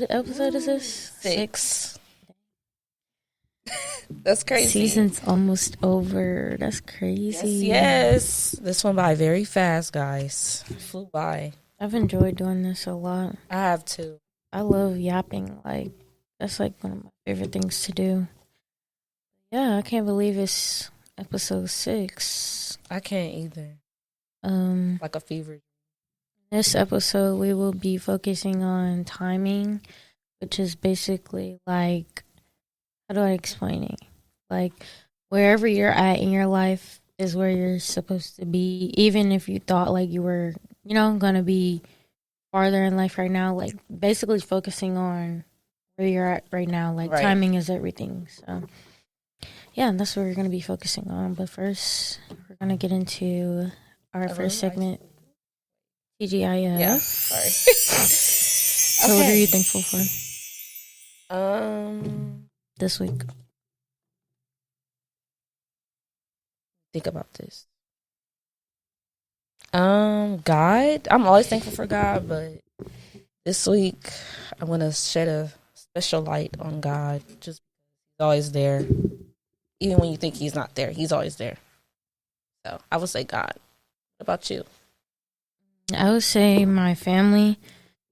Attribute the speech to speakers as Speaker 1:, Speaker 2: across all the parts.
Speaker 1: What episode is this?
Speaker 2: 6. That's crazy.
Speaker 1: Season's almost over. That's crazy.
Speaker 2: Yes. This went by very fast, guys. Flew by.
Speaker 1: I've enjoyed doing this a lot.
Speaker 2: I have too.
Speaker 1: I love yapping. Like, that's like one of my favorite things to do. Yeah, I can't believe it's episode 6.
Speaker 2: I can't either. Like a fever.
Speaker 1: This episode, we will be focusing on timing, which is basically like, how do I explain it? Like, wherever you're at in your life is where you're supposed to be. Even if you thought like you were, going to be farther in life right now, like basically focusing on where you're at right now. Like,
Speaker 2: right.
Speaker 1: Timing is everything. So, yeah, that's what we're going to be focusing on. But first, we're going to get into our first segment. TGIF.
Speaker 2: Yeah, sorry.
Speaker 1: So what are you thankful for? This week.
Speaker 2: Think about this. God. I'm always thankful for God, but this week I want to shed a special light on God. Just he's always there. Even when you think he's not there, he's always there. So I would say God. What about you?
Speaker 1: I would say my family,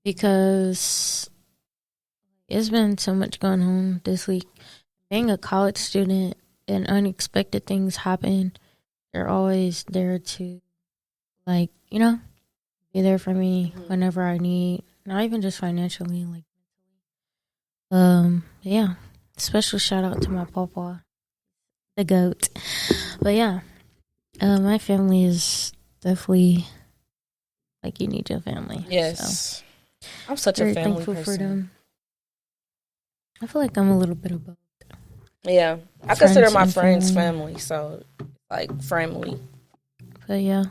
Speaker 1: because it's been so much going on this week. Being a college student and unexpected things happen, they're always there to, like, be there for me whenever I need. Not even just financially, like, yeah. Special shout out to my papa, the GOAT. But yeah, my family is definitely, like, you need your family.
Speaker 2: Yes. So, I'm such
Speaker 1: very
Speaker 2: a family
Speaker 1: thankful
Speaker 2: person.
Speaker 1: for them. I feel like I'm a little bit of both.
Speaker 2: Yeah. I consider my friends family, so, like, family.
Speaker 1: But yeah,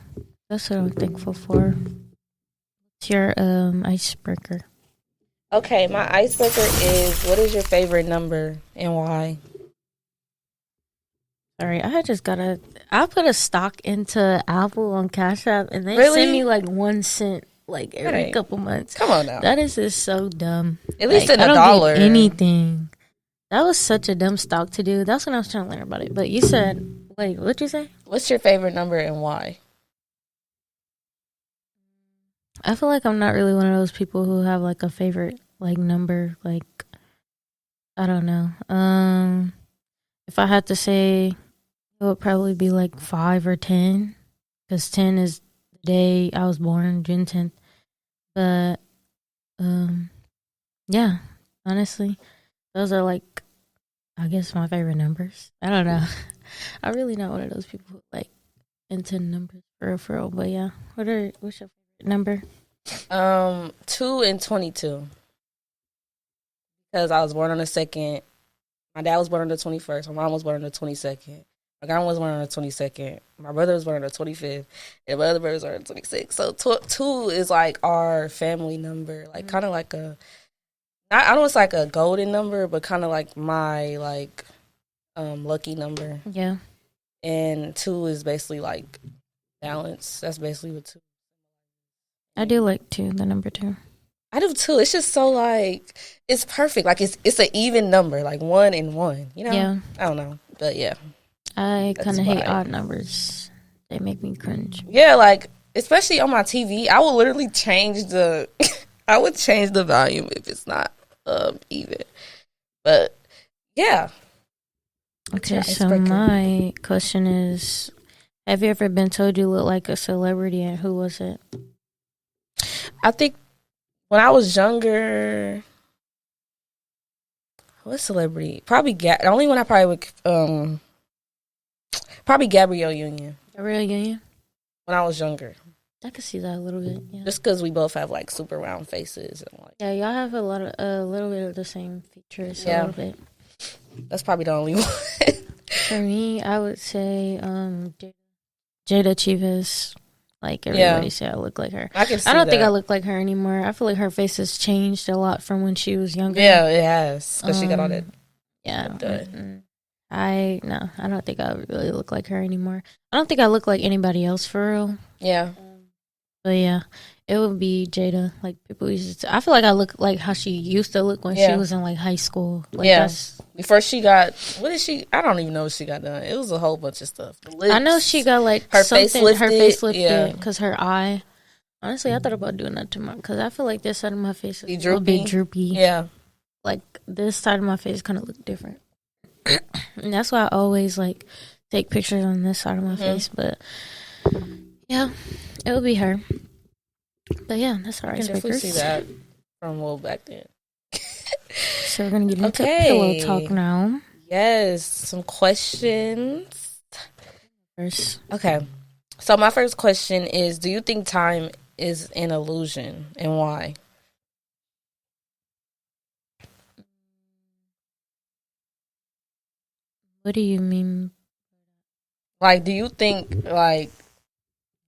Speaker 1: that's what I'm thankful for. What's your icebreaker?
Speaker 2: Okay, my icebreaker is, what is your favorite number and why?
Speaker 1: Sorry, I put a stock into Apple on Cash App, and they
Speaker 2: Really?
Speaker 1: send me like 1 cent like every couple months.
Speaker 2: Come on now.
Speaker 1: That is just so dumb.
Speaker 2: At least
Speaker 1: like,
Speaker 2: in $1.
Speaker 1: I don't get anything. That was such a dumb stock to do. That's when I was trying to learn about it. But you said, wait, what'd you say?
Speaker 2: What's your favorite number and why?
Speaker 1: I feel like I'm not really one of those people who have like a favorite like number. Like, I don't know. If I had to say, it would probably be like 5 or 10, because 10 is the day I was born, June 10th. But yeah, honestly, those are like, I guess, my favorite numbers. I don't know. I'm really not one of those people who like into numbers for real. But yeah, what's your favorite number?
Speaker 2: 2 and 22. Because I was born on the 2nd. My dad was born on the 21st. My mom was born on the 22nd. My grandma was born on the 22nd. My brother was born on the 25th. And my other brothers are on the 26th. So 2 is like our family number. Like kind of like I know it's like a golden number, but kind of like my like lucky number.
Speaker 1: Yeah.
Speaker 2: And 2 is basically like balance. That's basically what 2.
Speaker 1: I do like 2, the number 2.
Speaker 2: I do too. It's just so like, it's perfect. Like it's an even number, like 1 and 1. You know?
Speaker 1: Yeah.
Speaker 2: I don't know, but yeah.
Speaker 1: I kind of hate odd numbers. They make me cringe.
Speaker 2: Yeah, like especially on my TV, I will literally change the. I would change the volume if it's not even. But yeah.
Speaker 1: Okay, so my question is: have you ever been told you look like a celebrity, and who was it?
Speaker 2: I think when I was younger, what celebrity? Probably the only one I probably would probably Gabrielle Union.
Speaker 1: Gabrielle Union?
Speaker 2: When I was younger.
Speaker 1: I could see that a little bit, yeah.
Speaker 2: Just because we both have like super round faces and like.
Speaker 1: Yeah, y'all have a little bit of the same features. Yeah. A little bit.
Speaker 2: That's probably the only one.
Speaker 1: For me, I would say Jada Chivas. Like, everybody say I look like her.
Speaker 2: I can see
Speaker 1: I don't think I look like her anymore. I feel like her face has changed a lot from when she was younger.
Speaker 2: Yeah, it has. Because she got all that.
Speaker 1: Yeah. I don't think I really look like her anymore. I don't think I look like anybody else for real.
Speaker 2: Yeah.
Speaker 1: But yeah, it would be Jada. Like people used to. I feel like I look like how she used to look when she
Speaker 2: Yeah.
Speaker 1: was in like high school. Like
Speaker 2: Yeah.
Speaker 1: that's.
Speaker 2: Before she got, what did she? I don't even know what she got done. It was a whole bunch of stuff. The lips,
Speaker 1: I know she got like
Speaker 2: her
Speaker 1: something.
Speaker 2: face
Speaker 1: Her
Speaker 2: lifted.
Speaker 1: face lifted
Speaker 2: Yeah.
Speaker 1: because her eye. Honestly, I thought about doing that tomorrow because I feel like this side of my face is
Speaker 2: Be
Speaker 1: a little bit droopy.
Speaker 2: Yeah.
Speaker 1: Like this side of my face kind of look different, and that's why I always like take pictures on this side of my face. But yeah, it would be her. But yeah, that's all
Speaker 2: I
Speaker 1: right.
Speaker 2: can definitely see that from well back then.
Speaker 1: So we're gonna get into pillow talk now.
Speaker 2: Yes, some questions.
Speaker 1: First,
Speaker 2: Okay. So my first question is, do you think time is an illusion and why?
Speaker 1: what do you mean?
Speaker 2: Like, do you think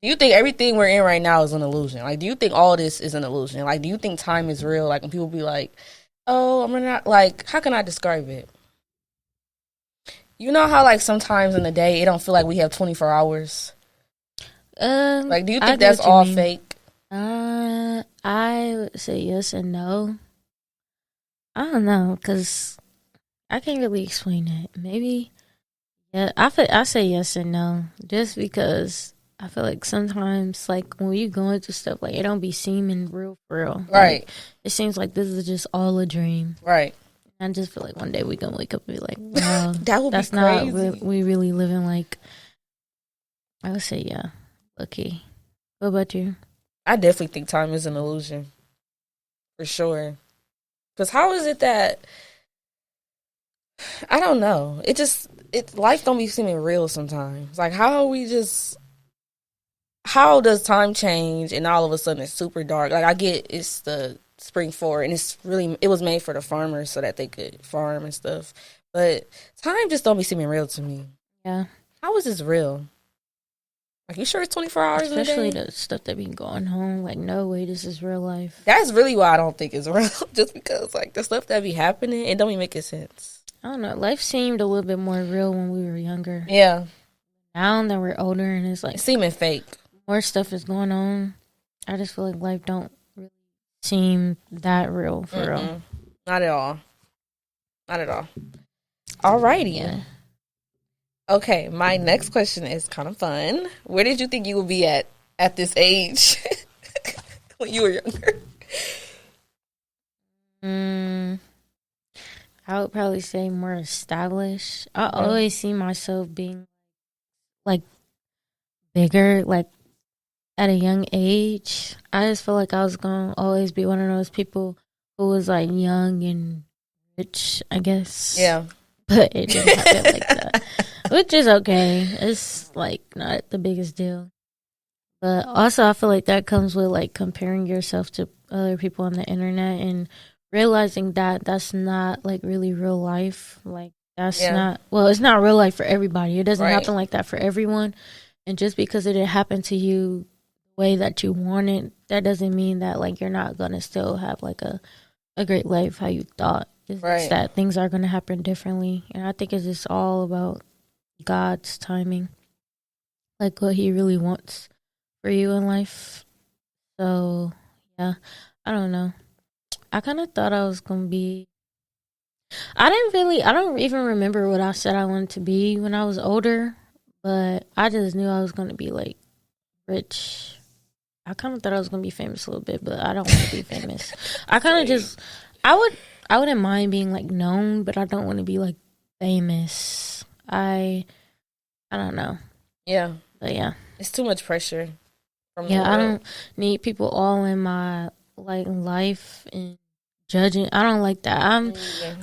Speaker 2: everything we're in right now is an illusion? Like, do you think all this is an illusion? Like, do you think time is real? Like, when people be like, "Oh, I'm not," like, how can I describe it? You know how like sometimes in the day it don't feel like we have 24 hours. Like, do you think that's all fake?
Speaker 1: I would say yes and no. I don't know because I can't really explain it. Maybe, yeah. I say yes and no just because I feel like sometimes, like when you go into stuff, like it don't be seeming real for real.
Speaker 2: Right.
Speaker 1: Like, it seems like this is just all a dream.
Speaker 2: Right.
Speaker 1: I just feel like one day we gonna wake up and be like, wow,
Speaker 2: that's not crazy.
Speaker 1: We really living like. I would say yeah. Okay. What about you?
Speaker 2: I definitely think time is an illusion. For sure. Because how is it that, I don't know. Life don't be seeming real sometimes. Like, how does time change and all of a sudden it's super dark? Like, I get it's the spring forward and it was made for the farmers so that they could farm and stuff. But time just don't be seeming real to me.
Speaker 1: Yeah.
Speaker 2: How is this real? Like, you sure it's 24 hours
Speaker 1: Especially
Speaker 2: in a day?
Speaker 1: the stuff that be going home. Like, no way, this is real life.
Speaker 2: That's really why I don't think it's real. Just because, like, the stuff that be happening, it don't be making sense.
Speaker 1: I don't know. Life seemed a little bit more real when we were younger.
Speaker 2: Yeah.
Speaker 1: Now that we're older and it's like...
Speaker 2: It's seeming fake.
Speaker 1: More stuff is going on. I just feel like life don't really seem that real for real.
Speaker 2: Not at all. Not at all. Alrighty.
Speaker 1: Yeah.
Speaker 2: Okay, my next question is kind of fun. Where did you think you would be at this age when you were younger?
Speaker 1: I would probably say more established. I always see myself being like bigger, like at a young age. I just feel like I was gonna always be one of those people who was like young and rich, I guess.
Speaker 2: Yeah.
Speaker 1: But it didn't happen like that. Which is okay. It's like not the biggest deal. But also I feel like that comes with like comparing yourself to other people on the internet and realizing that that's not like really real life. Like that's not, well, it's not real life for everybody. It doesn't happen like that for everyone. And just because it didn't happen to you the way that you wanted, that doesn't mean that like you're not gonna still have like a great life how you thought. It's that things are gonna happen differently. And I think it's just all about God's timing. Like what he really wants for you in life. So yeah, I don't know. I kind of thought I was gonna be. I don't even remember what I said I wanted to be when I was older, but I just knew I was gonna be like rich. I kind of thought I was gonna be famous a little bit, but I don't want to be famous. I kind of just, I wouldn't mind being like known, but I don't want to be like famous. I don't know.
Speaker 2: Yeah.
Speaker 1: But yeah.
Speaker 2: It's too much pressure.
Speaker 1: I don't need people all in my like life and judging. I don't like that.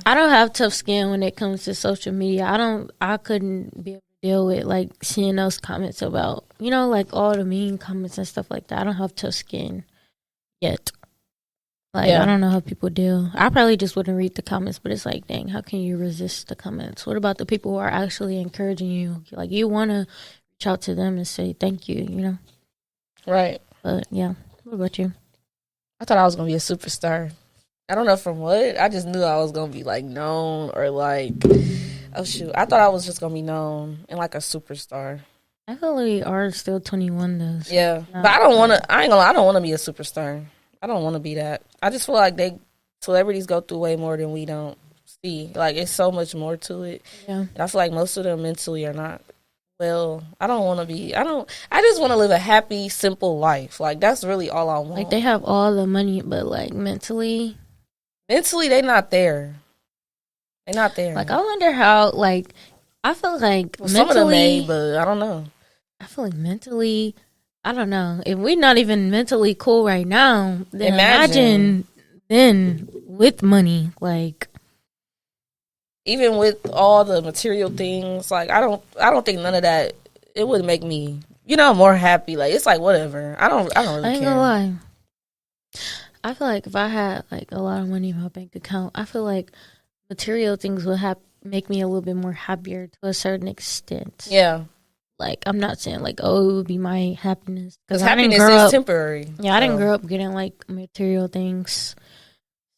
Speaker 1: I don't have tough skin when it comes to social media. I couldn't be able to deal with like seeing those comments about, you know, like all the mean comments and stuff like that. I don't have tough skin yet. Like I don't know how people deal. I probably just wouldn't read the comments, but it's like, dang, how can you resist the comments? What about the people who are actually encouraging you? Like you want to reach out to them and say thank you, you know?
Speaker 2: Right.
Speaker 1: But yeah, what about you?
Speaker 2: I thought I was gonna be a superstar. I don't know from what. I just knew I was gonna be like known or like, oh shoot. I thought I was just gonna be known and like a superstar.
Speaker 1: I feel like we are still 21 though. So
Speaker 2: Yeah, but I don't want to. I ain't gonna lie. I don't want to be a superstar. I don't want to be that. I just feel like celebrities go through way more than we don't see. Like it's so much more to it.
Speaker 1: Yeah.
Speaker 2: I feel like most of them mentally are not well. I don't want to be. I don't. I just want to live a happy, simple life. Like that's really all I want.
Speaker 1: Like they have all the money, but like mentally,
Speaker 2: they not there. They're not there.
Speaker 1: Like I wonder how. Like I feel like
Speaker 2: well, some of them may, but I don't know.
Speaker 1: I feel like mentally, I don't know. If we're not even mentally cool right now, then imagine then with money, like
Speaker 2: even with all the material things, like I don't think none of that it would make me, more happy. Like it's like whatever. I don't really care.
Speaker 1: I ain't gonna lie. I feel like if I had like a lot of money in my bank account, I feel like material things would make me a little bit more happier to a certain extent.
Speaker 2: Yeah.
Speaker 1: Like I'm not saying like, oh, it would be my happiness,
Speaker 2: because happiness is temporary.
Speaker 1: Yeah, I didn't grow up getting like material things,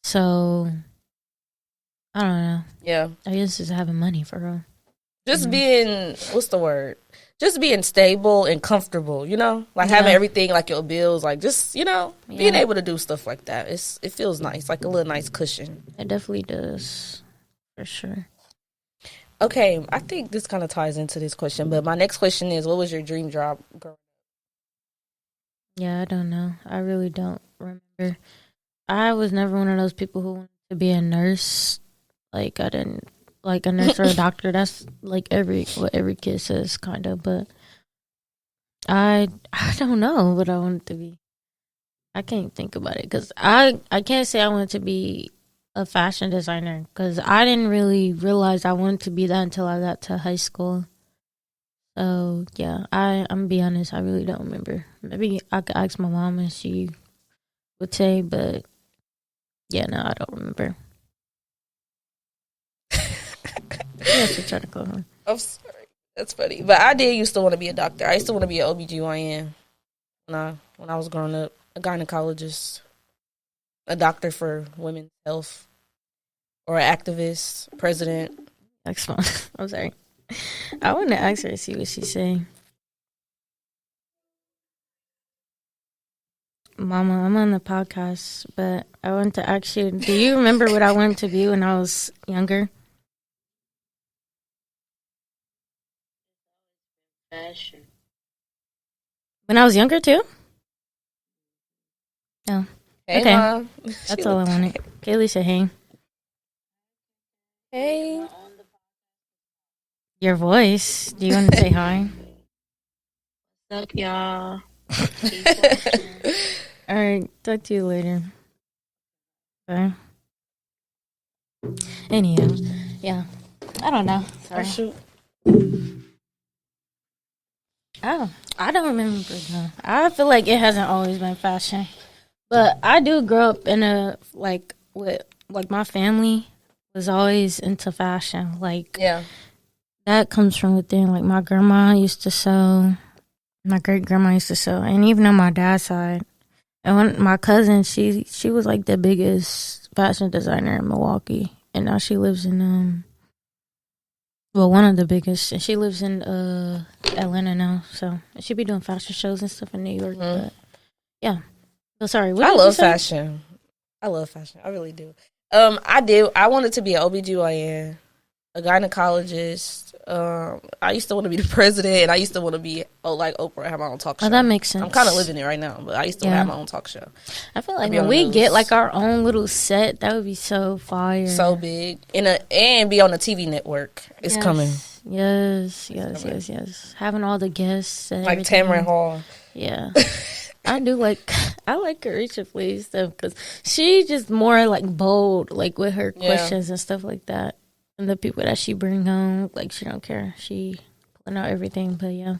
Speaker 1: so I don't know.
Speaker 2: Yeah,
Speaker 1: I guess just having money for real.
Speaker 2: Just being what's the word? Just being stable and comfortable. Like having everything, like your bills, like just being able to do stuff like that. It feels nice, like a little nice cushion.
Speaker 1: It definitely does, for sure.
Speaker 2: Okay, I think this kind of ties into this question, but my next question is, what was your dream job growing up?
Speaker 1: Yeah, I don't know. I really don't remember. I was never one of those people who wanted to be a nurse. Like, I didn't, like a nurse or a doctor. That's like what every kid says, kind of. But I don't know what I wanted to be. I can't think about it because I can't say I wanted to be a fashion designer because I didn't really realize I wanted to be that until I got to high school. So yeah, I'm gonna be honest, I really don't remember. Maybe I could ask my mom and she would say, but yeah, no, I don't remember.
Speaker 2: I'm sorry, that's funny, but I did used to want to be a doctor. I used to want to be an OBGYN when I was growing up, a gynecologist, a doctor for women's health, or an activist, president.
Speaker 1: Excellent. I'm sorry. I want to ask her to see what she's saying. Mama, I'm on the podcast, but I want to ask you, do you remember what I wanted to be when I was younger? Fashion. When I was younger, too? Oh.
Speaker 2: Hey,
Speaker 1: okay.
Speaker 2: Mom.
Speaker 1: That's all I wanted. Kaylee said, hey.
Speaker 2: Hey.
Speaker 1: Your voice. Do you want to say hi?
Speaker 3: What's up, y'all?
Speaker 1: All right. Talk to you later. Bye. Anyhow. Yeah. I don't know. Sorry.
Speaker 2: Oh, shoot.
Speaker 1: Oh, I don't remember though. I feel like it hasn't always been fashion. But I do grow up in my family was always into fashion. Like,
Speaker 2: yeah,
Speaker 1: that comes from within. Like, my grandma used to sew, my great grandma used to sew, and even on my dad's side. And my cousin, she was like the biggest fashion designer in Milwaukee, and now she lives in one of the biggest, and she lives in Atlanta now. So she be doing fashion shows and stuff in New York. Mm-hmm. But yeah. So sorry.
Speaker 2: I love fashion. I love fashion. I really do. I wanted to be an OBGYN, a gynecologist. I used to want to be the president, and I used to want to be like Oprah, have my own talk show.
Speaker 1: Oh, that makes sense.
Speaker 2: I'm kind of living it right now, but I used to have my own talk show.
Speaker 1: I feel like when we get like our own little set, that would be so fire,
Speaker 2: so big, and be on the TV network. It's coming.
Speaker 1: Yes. Having all the guests, and like
Speaker 2: Tamron Hall.
Speaker 1: Yeah. I like Carisha Flea's stuff because she's just more like bold, like with her questions and stuff like that. And the people that she bring home, like she don't care. She pulling out everything, but yeah.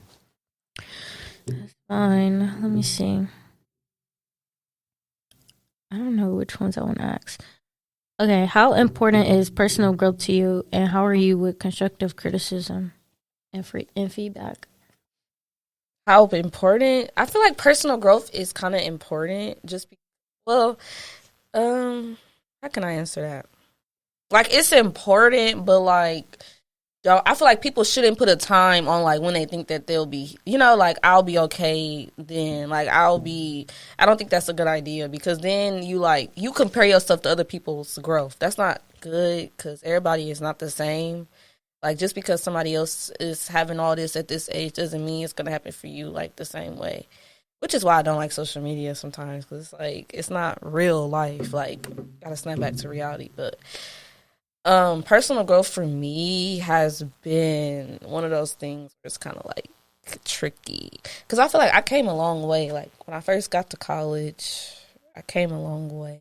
Speaker 1: That's fine. Let me see. I don't know which ones I want to ask. Okay, how important is personal growth to you, and how are you with constructive criticism and feedback?
Speaker 2: How important? I feel like personal growth is kind of important. How can I answer that? Like, it's important, but like, I feel like people shouldn't put a time on like when they think that they'll be, like I'll be okay then. Like I don't think that's a good idea because then you compare yourself to other people's growth. That's not good because everybody is not the same. Like just because somebody else is having all this at this age doesn't mean it's going to happen for you like the same way. Which is why I don't like social media sometimes because it's like it's not real life. Like gotta snap back to reality, but. Personal growth for me has been one of those things where it's kind of like tricky because I feel like I came a long way. Like when I first got to college, I came a long way.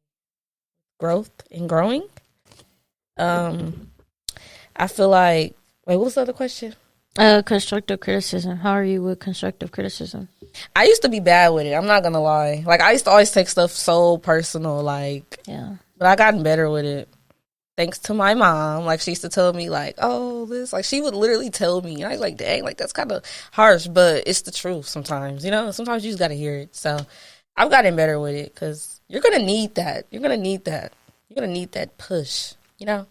Speaker 2: Growth and growing. I feel like what was the other question?
Speaker 1: Constructive criticism. How are you with constructive criticism?
Speaker 2: I used to be bad with it. I'm not gonna lie. Like I used to always take stuff so personal. Like
Speaker 1: yeah,
Speaker 2: but I gotten better with it. Thanks to my mom, like she used to tell me, like, "Oh, this," like she would literally tell me, and I was like, "Dang, like that's kind of harsh," but it's the truth. Sometimes, sometimes you just gotta hear it. So I've gotten better with it because you're gonna need that. You're gonna need that. You're gonna need that push.
Speaker 1: Yeah.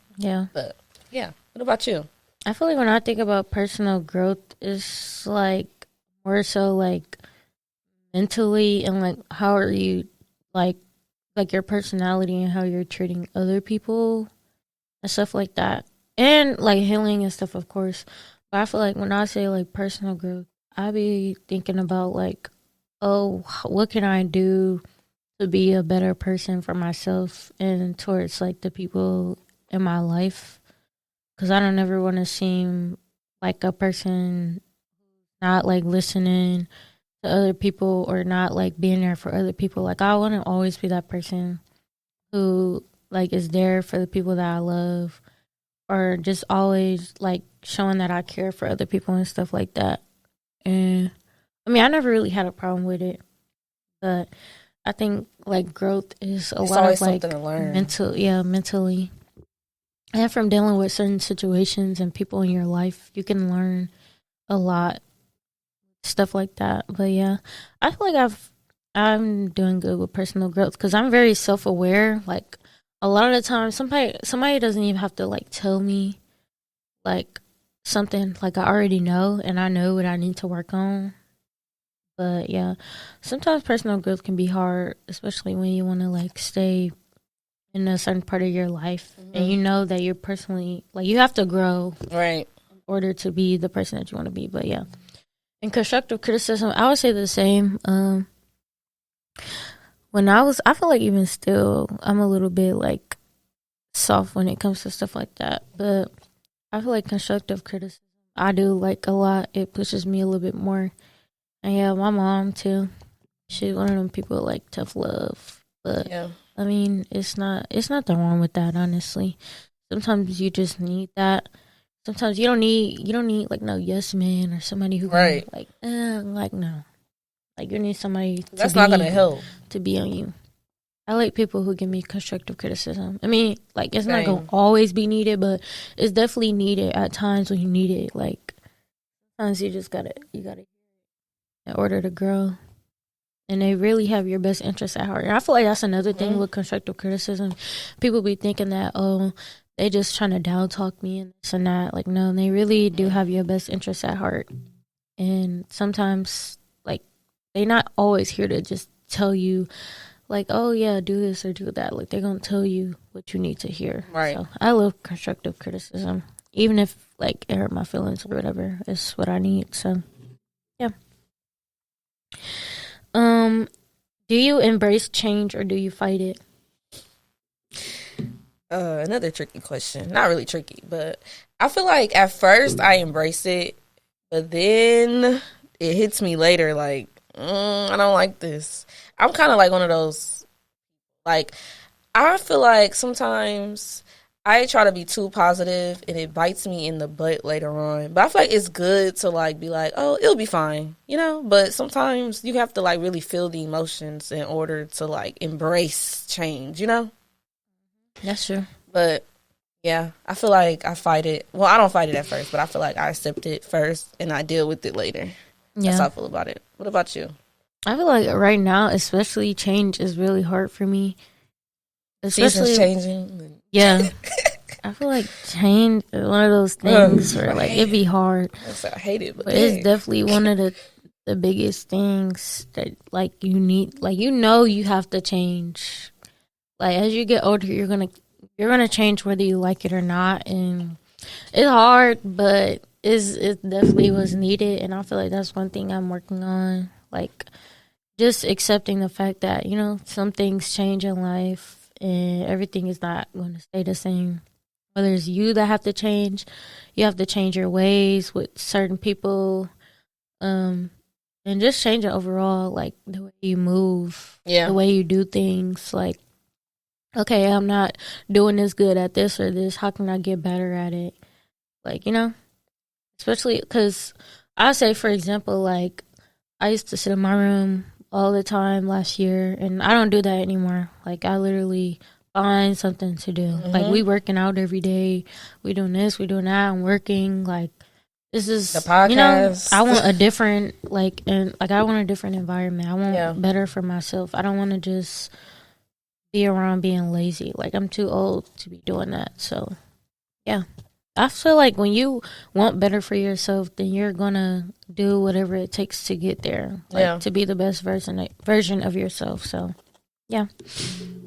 Speaker 2: But yeah, what about you?
Speaker 1: I feel like when I think about personal growth, it's like more so like mentally and like how are you like your personality and how you're treating other people. And stuff like that. And, like, healing and stuff, of course. But I feel like when I say, like, personal growth, I be thinking about, like, oh, what can I do to be a better person for myself and towards, like, the people in my life? Because I don't ever want to seem like a person not, like, listening to other people or not, like, being there for other people. Like, I want to always be that person who like is there for the people that I love or just always like showing that I care for other people and stuff like that. And I mean, I never really had a problem with it, but I think like growth is a lot of like mentally. And from dealing with certain situations and people in your life, you can learn a lot, stuff like that. But yeah, I feel like I'm doing good with personal growth because I'm very self-aware. Like a lot of the time, somebody doesn't even have to like tell me like something. Like I already know, and I know what I need to work on. But yeah, sometimes personal growth can be hard, especially when you want to like stay in a certain part of your life, and you know that you're personally like you have to grow,
Speaker 2: right,
Speaker 1: in order to be the person that you want to be. But yeah, and constructive criticism, I would say the same. I feel like even still, I'm a little bit like soft when it comes to stuff like that. But I feel like constructive criticism, I do like a lot. It pushes me a little bit more. And yeah, my mom too. She's one of them people like tough love. But yeah. I mean, it's nothing wrong with that, honestly. Sometimes you just need that. Sometimes you don't need like no yes man or somebody who
Speaker 2: right.
Speaker 1: Can, like no. Like, you need somebody
Speaker 2: that's not going to help.
Speaker 1: To be on you. I like people who give me constructive criticism. I mean, like, it's not going to always be needed, but it's definitely needed at times when you need it. Like, sometimes you just got to in order to grow. And they really have your best interests at heart. And I feel like that's another thing with constructive criticism. People be thinking that, oh, they just trying to down talk me and this and that. Like, no, they really do have your best interests at heart. And sometimes they're not always here to just tell you, like, oh, yeah, do this or do that. Like, they're going to tell you what you need to hear.
Speaker 2: Right.
Speaker 1: So I love constructive criticism. Even if, like, it hurt my feelings or whatever. It's what I need. So, yeah. Do you embrace change or do you fight it?
Speaker 2: Another tricky question. Not really tricky, but I feel like at first I embrace it, but then it hits me later, like, I don't like this. I'm kind of like one of those, like, I feel like sometimes I try to be too positive and it bites me in the butt later on. But I feel like it's good to, like, be like, oh, it'll be fine, But sometimes you have to, like, really feel the emotions in order to, like, embrace change,
Speaker 1: That's true.
Speaker 2: But, yeah, I feel like I fight it. Well, I don't fight it at first, but I feel like I accept it first and I deal with it later. Yeah. That's how I feel about it. What about you?
Speaker 1: I feel like right now, especially, change is really hard for me.
Speaker 2: Especially seasons changing.
Speaker 1: Yeah. I feel like change is one of those things where like it'd be hard.
Speaker 2: I hate it, but
Speaker 1: it's definitely one of the biggest things that like you need. Like you have to change. Like as you get older, you're gonna change whether you like it or not, and it's hard, but it definitely was needed. And I feel like that's one thing I'm working on. Like just accepting the fact that some things change in life, and everything is not going to stay the same. Whether it's you that have to change, you have to change your ways with certain people, and just change it overall, like the way you move, the way you do things. Like, okay, I'm not doing this good at this or this. How can I get better at it? Like, especially because I say, for example, like I used to sit in my room all the time last year, and I don't do that anymore. Like I literally find something to do. Like we working out every day, we doing this, we doing that, I'm working. Like this is
Speaker 2: the podcast.
Speaker 1: I want a different I want a different environment. I want better for myself. I don't want to just be around being lazy. Like I'm too old to be doing that. So yeah, I feel like when you want better for yourself, then you're gonna do whatever it takes to get there. Like to be the best version of yourself. So yeah,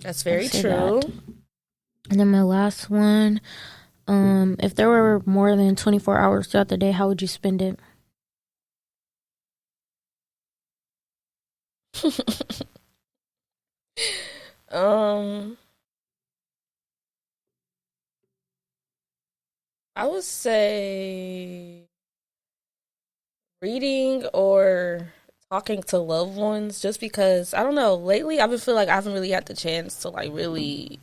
Speaker 2: that's very true. That.
Speaker 1: And then my last one, if there were more than 24 hours throughout the day, how would you spend it?
Speaker 2: I would say reading or talking to loved ones, just because I don't know, lately I've been feeling like I haven't really had the chance to like really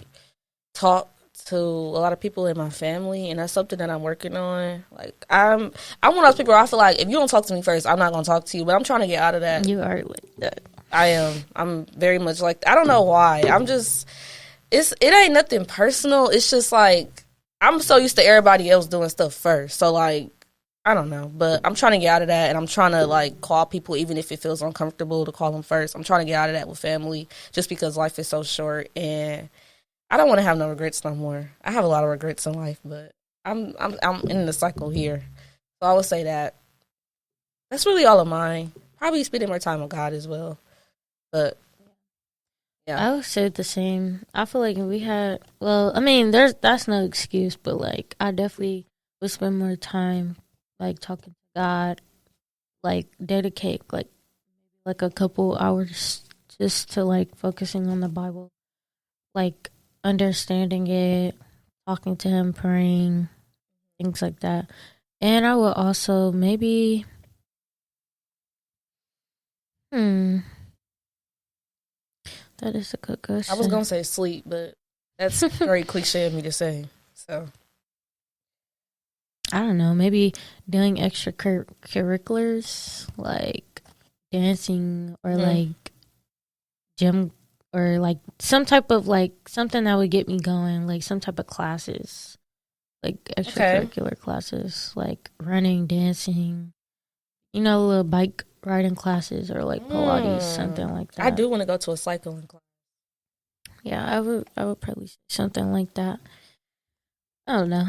Speaker 2: talk to a lot of people in my family, and that's something that I'm working on. Like I'm one of those people where I feel like if you don't talk to me first, I'm not gonna talk to you, but I'm trying to get out of that.
Speaker 1: You are like that.
Speaker 2: I am. I'm very much like, I don't know why. It ain't nothing personal. It's just like I'm so used to everybody else doing stuff first. So like I don't know, but I'm trying to get out of that, and I'm trying to like call people even if it feels uncomfortable to call them first. I'm trying to get out of that with family just because life is so short, and I don't want to have no regrets no more. I have a lot of regrets in life, but I'm in the cycle here. So I would say that's really all of mine. Probably spending more time with God as well. But yeah,
Speaker 1: I would say the same. I feel like if we had, that's no excuse, but like I definitely would spend more time like talking to God, like dedicate like a couple hours just to like focusing on the Bible, like understanding it, talking to Him, praying, things like that. And I would also maybe, that is a good question.
Speaker 2: I was gonna say sleep, but that's very cliche of me to say. So
Speaker 1: I don't know, maybe doing extracurriculars like dancing or like gym or like some type of like something that would get me going, like some type of classes, like extracurricular classes, like running, dancing, little bike riding classes or like Pilates, something like that.
Speaker 2: I do want to go to a cycling class.
Speaker 1: Yeah, I would probably say something like that. I don't know.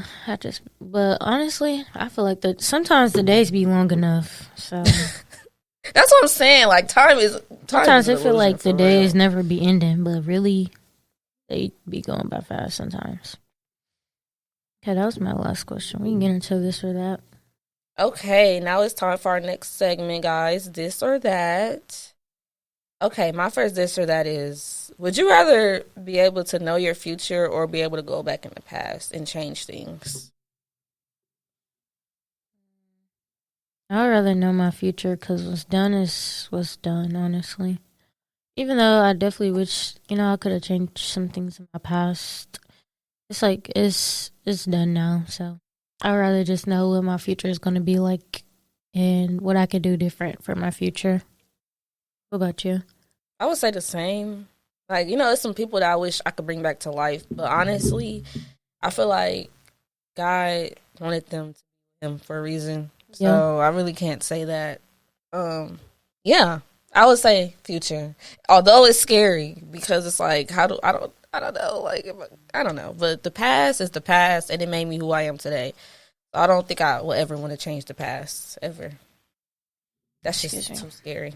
Speaker 1: But honestly, I feel like that sometimes the days be long enough. So
Speaker 2: that's what I'm saying. Like
Speaker 1: sometimes I feel like the days never be ending, but really they be going by fast sometimes. Okay, that was my last question. We can get into this or that.
Speaker 2: Okay, now it's time for our next segment, guys. This or that. Okay, my first this or that is, would you rather be able to know your future or be able to go back in the past and change things?
Speaker 1: I'd rather know my future because what's done is what's done, honestly. Even though I definitely wish, I could have changed some things in my past. It's like, it's done now, so I'd rather just know what my future is going to be like and what I could do different for my future. What about you?
Speaker 2: I would say the same. Like, there's some people that I wish I could bring back to life. But honestly, I feel like God wanted them to be him for a reason. So I really can't say that. Yeah, I would say future. Although it's scary because it's like, I I don't know. Like, I don't know. But the past is the past, and it made me who I am today. So I don't think I will ever want to change the past, ever. That's just too scary.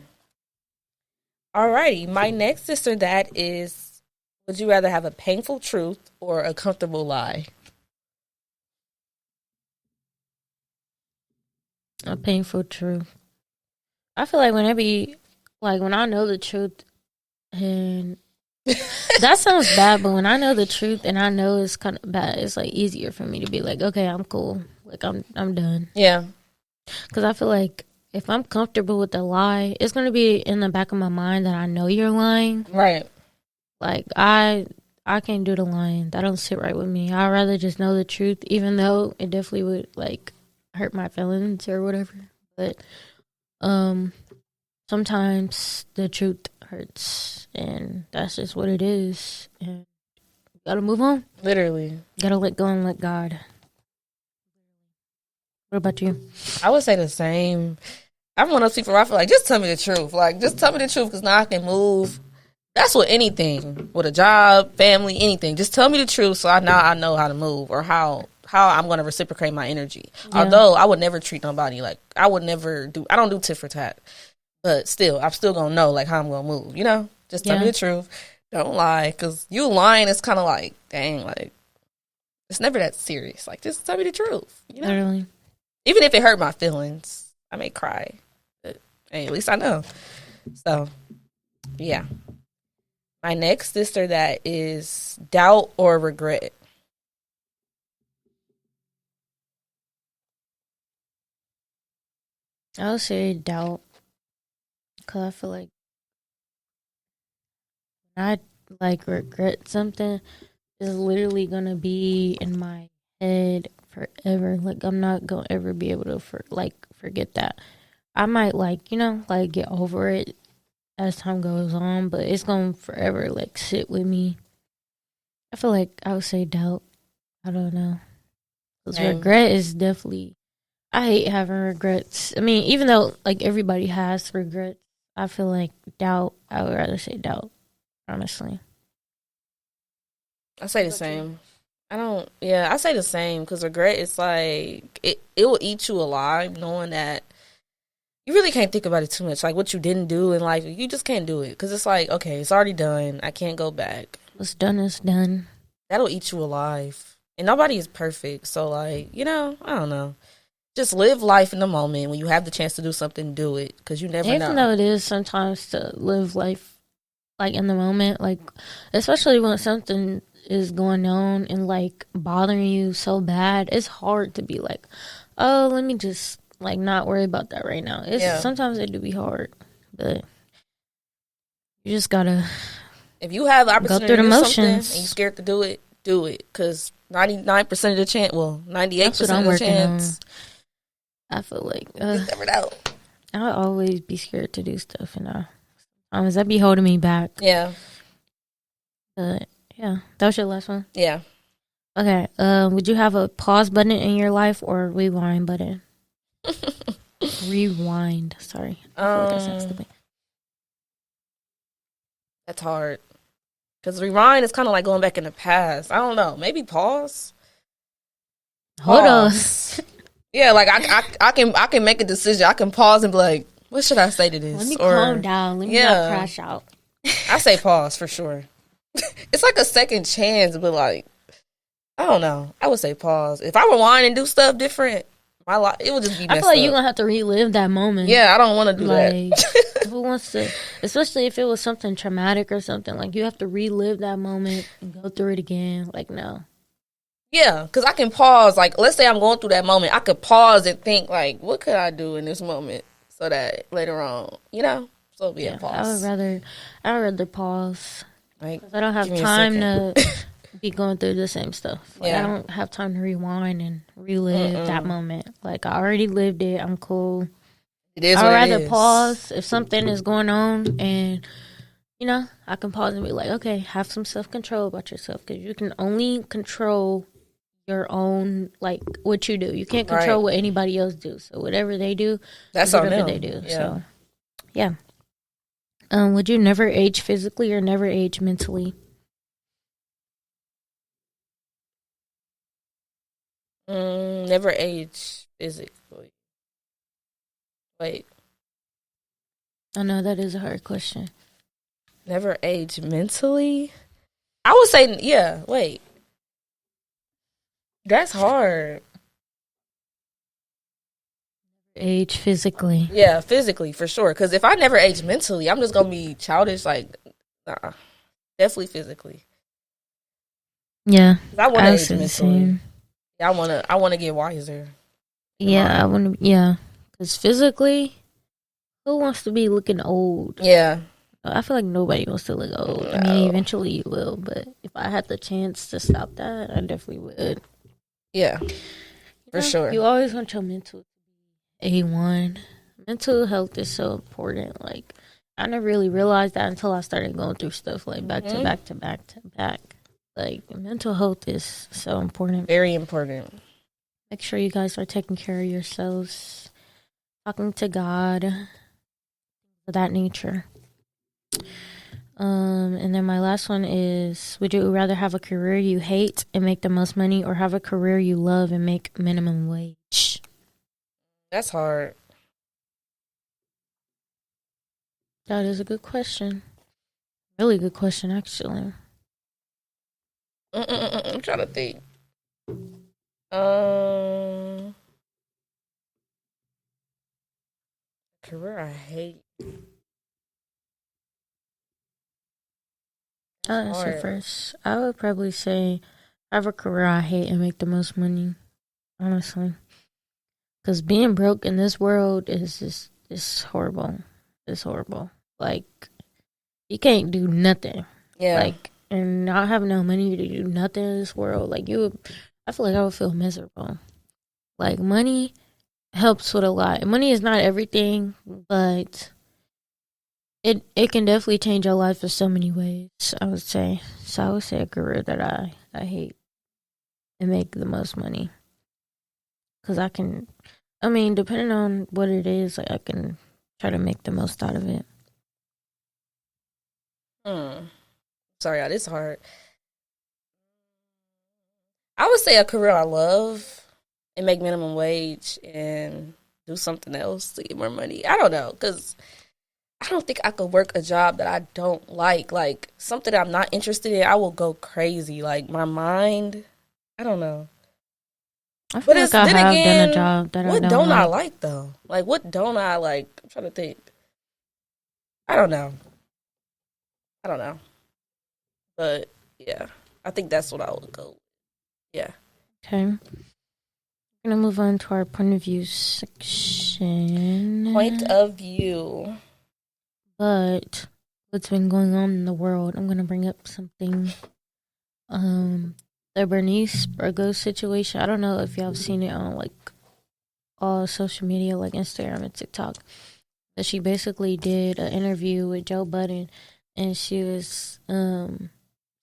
Speaker 2: Alrighty. My next this or that is, would you rather have a painful truth or a comfortable lie?
Speaker 1: A painful truth. I feel like when I know the truth, and that sounds bad, but when I know the truth and I know it's kind of bad, it's like easier for me to be like, okay, I'm cool. Like I'm done.
Speaker 2: Yeah.
Speaker 1: Because I feel like if I'm comfortable with the lie, it's gonna be in the back of my mind that I know you're lying.
Speaker 2: Right.
Speaker 1: Like I can't do the lying. That don't sit right with me. I'd rather just know the truth, even though it definitely would like hurt my feelings or whatever. But sometimes the truth hurts, and that's just what it is. And you gotta move on.
Speaker 2: Literally.
Speaker 1: Gotta let go and let God. What about you?
Speaker 2: I would say the same. I'm one of those people where I feel like, just tell me the truth. Like, just tell me the truth because now I can move. That's with anything. With a job, family, anything. Just tell me the truth so I know how to move or how I'm going to reciprocate my energy. Yeah. Although I would never treat nobody like, I don't do tit for tat. But still, I'm still going to know, like, how I'm going to move, you know? Just tell me the truth. Don't lie. Because you lying is kind of like, dang, like, it's never that serious. Like, just tell me the truth, you know?
Speaker 1: Literally.
Speaker 2: Even if it hurt my feelings, I may cry. But, hey, at least I know. So, yeah. My next this or that is doubt or regret.
Speaker 1: I would say doubt. Because I feel like I like regret something is literally going to be in my head forever. Like I'm not going to ever be able to forget that. I might get over it as time goes on, but it's going to forever like sit with me. I feel like I would say doubt. I don't know. Because regret is definitely, I hate having regrets. I mean, even though like everybody has regrets, I feel like doubt, I would rather say doubt, honestly.
Speaker 2: I say the same. I say the same because regret is like, it will eat you alive knowing that you really can't think about it too much. Like what you didn't do in life, you just can't do it because it's like, okay, it's already done. I can't go back.
Speaker 1: What's done is done.
Speaker 2: That'll eat you alive. And nobody is perfect. So like, I don't know. Just live life in the moment. When you have the chance to do something, do it because you never know.
Speaker 1: Even though it is sometimes to live life like in the moment, like especially when something is going on and like bothering you so bad, it's hard to be like, oh, let me just like not worry about that right now. Sometimes it do be hard, but you just gotta.
Speaker 2: If you have the opportunity to do something and you're scared to do it because 99% of the chance, 98% of the chance.
Speaker 1: I feel like
Speaker 2: you never know.
Speaker 1: I'll always be scared to do stuff, and sometimes that be holding me back.
Speaker 2: Yeah.
Speaker 1: But yeah, that was your last one.
Speaker 2: Yeah.
Speaker 1: Okay. Would you have a pause button in your life or a rewind button? Rewind. Sorry. I feel like that sounds stupid.
Speaker 2: That's hard. Because rewind is kind of like going back in the past. I don't know. Maybe pause.
Speaker 1: Hold on.
Speaker 2: Yeah, like I can make a decision. I can pause and be like, what should I say to this?
Speaker 1: Let me calm down. Let me not crash out.
Speaker 2: I say pause for sure. It's like a second chance, but like, I don't know. I would say pause. If I rewind and do stuff different, my life, it would just be messed
Speaker 1: I feel like
Speaker 2: up.
Speaker 1: you're going to have to relive that moment.
Speaker 2: Yeah, I don't want to do that.
Speaker 1: Who wants to, especially if it was something traumatic or something, like you have to relive that moment and go through it again. Like, no.
Speaker 2: Yeah, because I can pause. Like, let's say I'm going through that moment. I could pause and think, like, what could I do in this moment so that later on, So be a pause.
Speaker 1: I would rather pause.
Speaker 2: Like,
Speaker 1: I don't have time to be going through the same stuff. Like, I don't have time to rewind and relive that moment. Like, I already lived it. I'm cool.
Speaker 2: It is.
Speaker 1: I'd rather pause if something is going on and, I can pause and be like, okay, have some self-control about yourself because you can only control your own, like, what you do. You can't control what anybody else do. So whatever they do,
Speaker 2: that's
Speaker 1: whatever they do. Yeah. So, yeah. Would you never age physically or never age mentally?
Speaker 2: Never age physically. Wait,
Speaker 1: I know that is a hard question.
Speaker 2: never age mentally? I would say, yeah, wait. That's hard.
Speaker 1: Age physically.
Speaker 2: Yeah, physically, for sure. Because if I never age mentally, I'm just going to be childish. Like, nah, definitely physically.
Speaker 1: Yeah.
Speaker 2: 'Cause I want to
Speaker 1: I
Speaker 2: age
Speaker 1: was the
Speaker 2: mentally.
Speaker 1: same.
Speaker 2: Yeah, I want to get wiser.
Speaker 1: Yeah, I want to. Yeah, because physically, who wants to be looking old?
Speaker 2: Yeah.
Speaker 1: I feel like nobody wants to look old. I
Speaker 2: No.
Speaker 1: mean, eventually you will, but if I had the chance to stop that, I definitely would.
Speaker 2: Yeah, for sure.
Speaker 1: You always want your mental to be A1. Mental health is so important. Like, I never really realized that until I started going through stuff like back to back to back to back. Like, mental health is so important.
Speaker 2: Very important.
Speaker 1: Make sure you guys are taking care of yourselves, talking to God, of that nature. And then my last one is: would you rather have a career you hate and make the most money, or have a career you love and make minimum wage?
Speaker 2: That's hard.
Speaker 1: That is a good question. Really good question, actually.
Speaker 2: I'm trying to think. Career I hate.
Speaker 1: I'll answer
Speaker 2: Hard.
Speaker 1: first. I would probably say have a career I hate and make the most money. Honestly, because being broke in this world is just it's horrible. It's horrible. Like, you can't do nothing.
Speaker 2: Yeah.
Speaker 1: Like, and not have no money to do nothing in this world. Like, I feel like I would feel miserable. Like, money helps with a lot. Money is not everything, but it can definitely change your life in so many ways, I would say. So I would say a career that I hate and make the most money. Because I mean, depending on what it is, like, I can try to make the most out of it.
Speaker 2: Sorry, this is hard. I would say a career I love and make minimum wage and do something else to get more money. I don't know, because I don't think I could work a job that I don't like. Like, something that I'm not interested in, I will go crazy. Like, my mind, I don't know.
Speaker 1: I feel like I
Speaker 2: then
Speaker 1: have
Speaker 2: again,
Speaker 1: done a job that I
Speaker 2: what
Speaker 1: don't
Speaker 2: don't I
Speaker 1: like.
Speaker 2: like, though? Like, what don't I like? I'm trying to think. I don't know. But, yeah, I think that's what I would go. Yeah.
Speaker 1: Okay. We're going to move on to our point of view section.
Speaker 2: Point of view.
Speaker 1: But what's been going on in the world, I'm going to bring up something. The Bernice Burgos situation. I don't know if y'all have seen it on, like, all social media, like Instagram and TikTok. But she basically did an interview with Joe Budden, and she was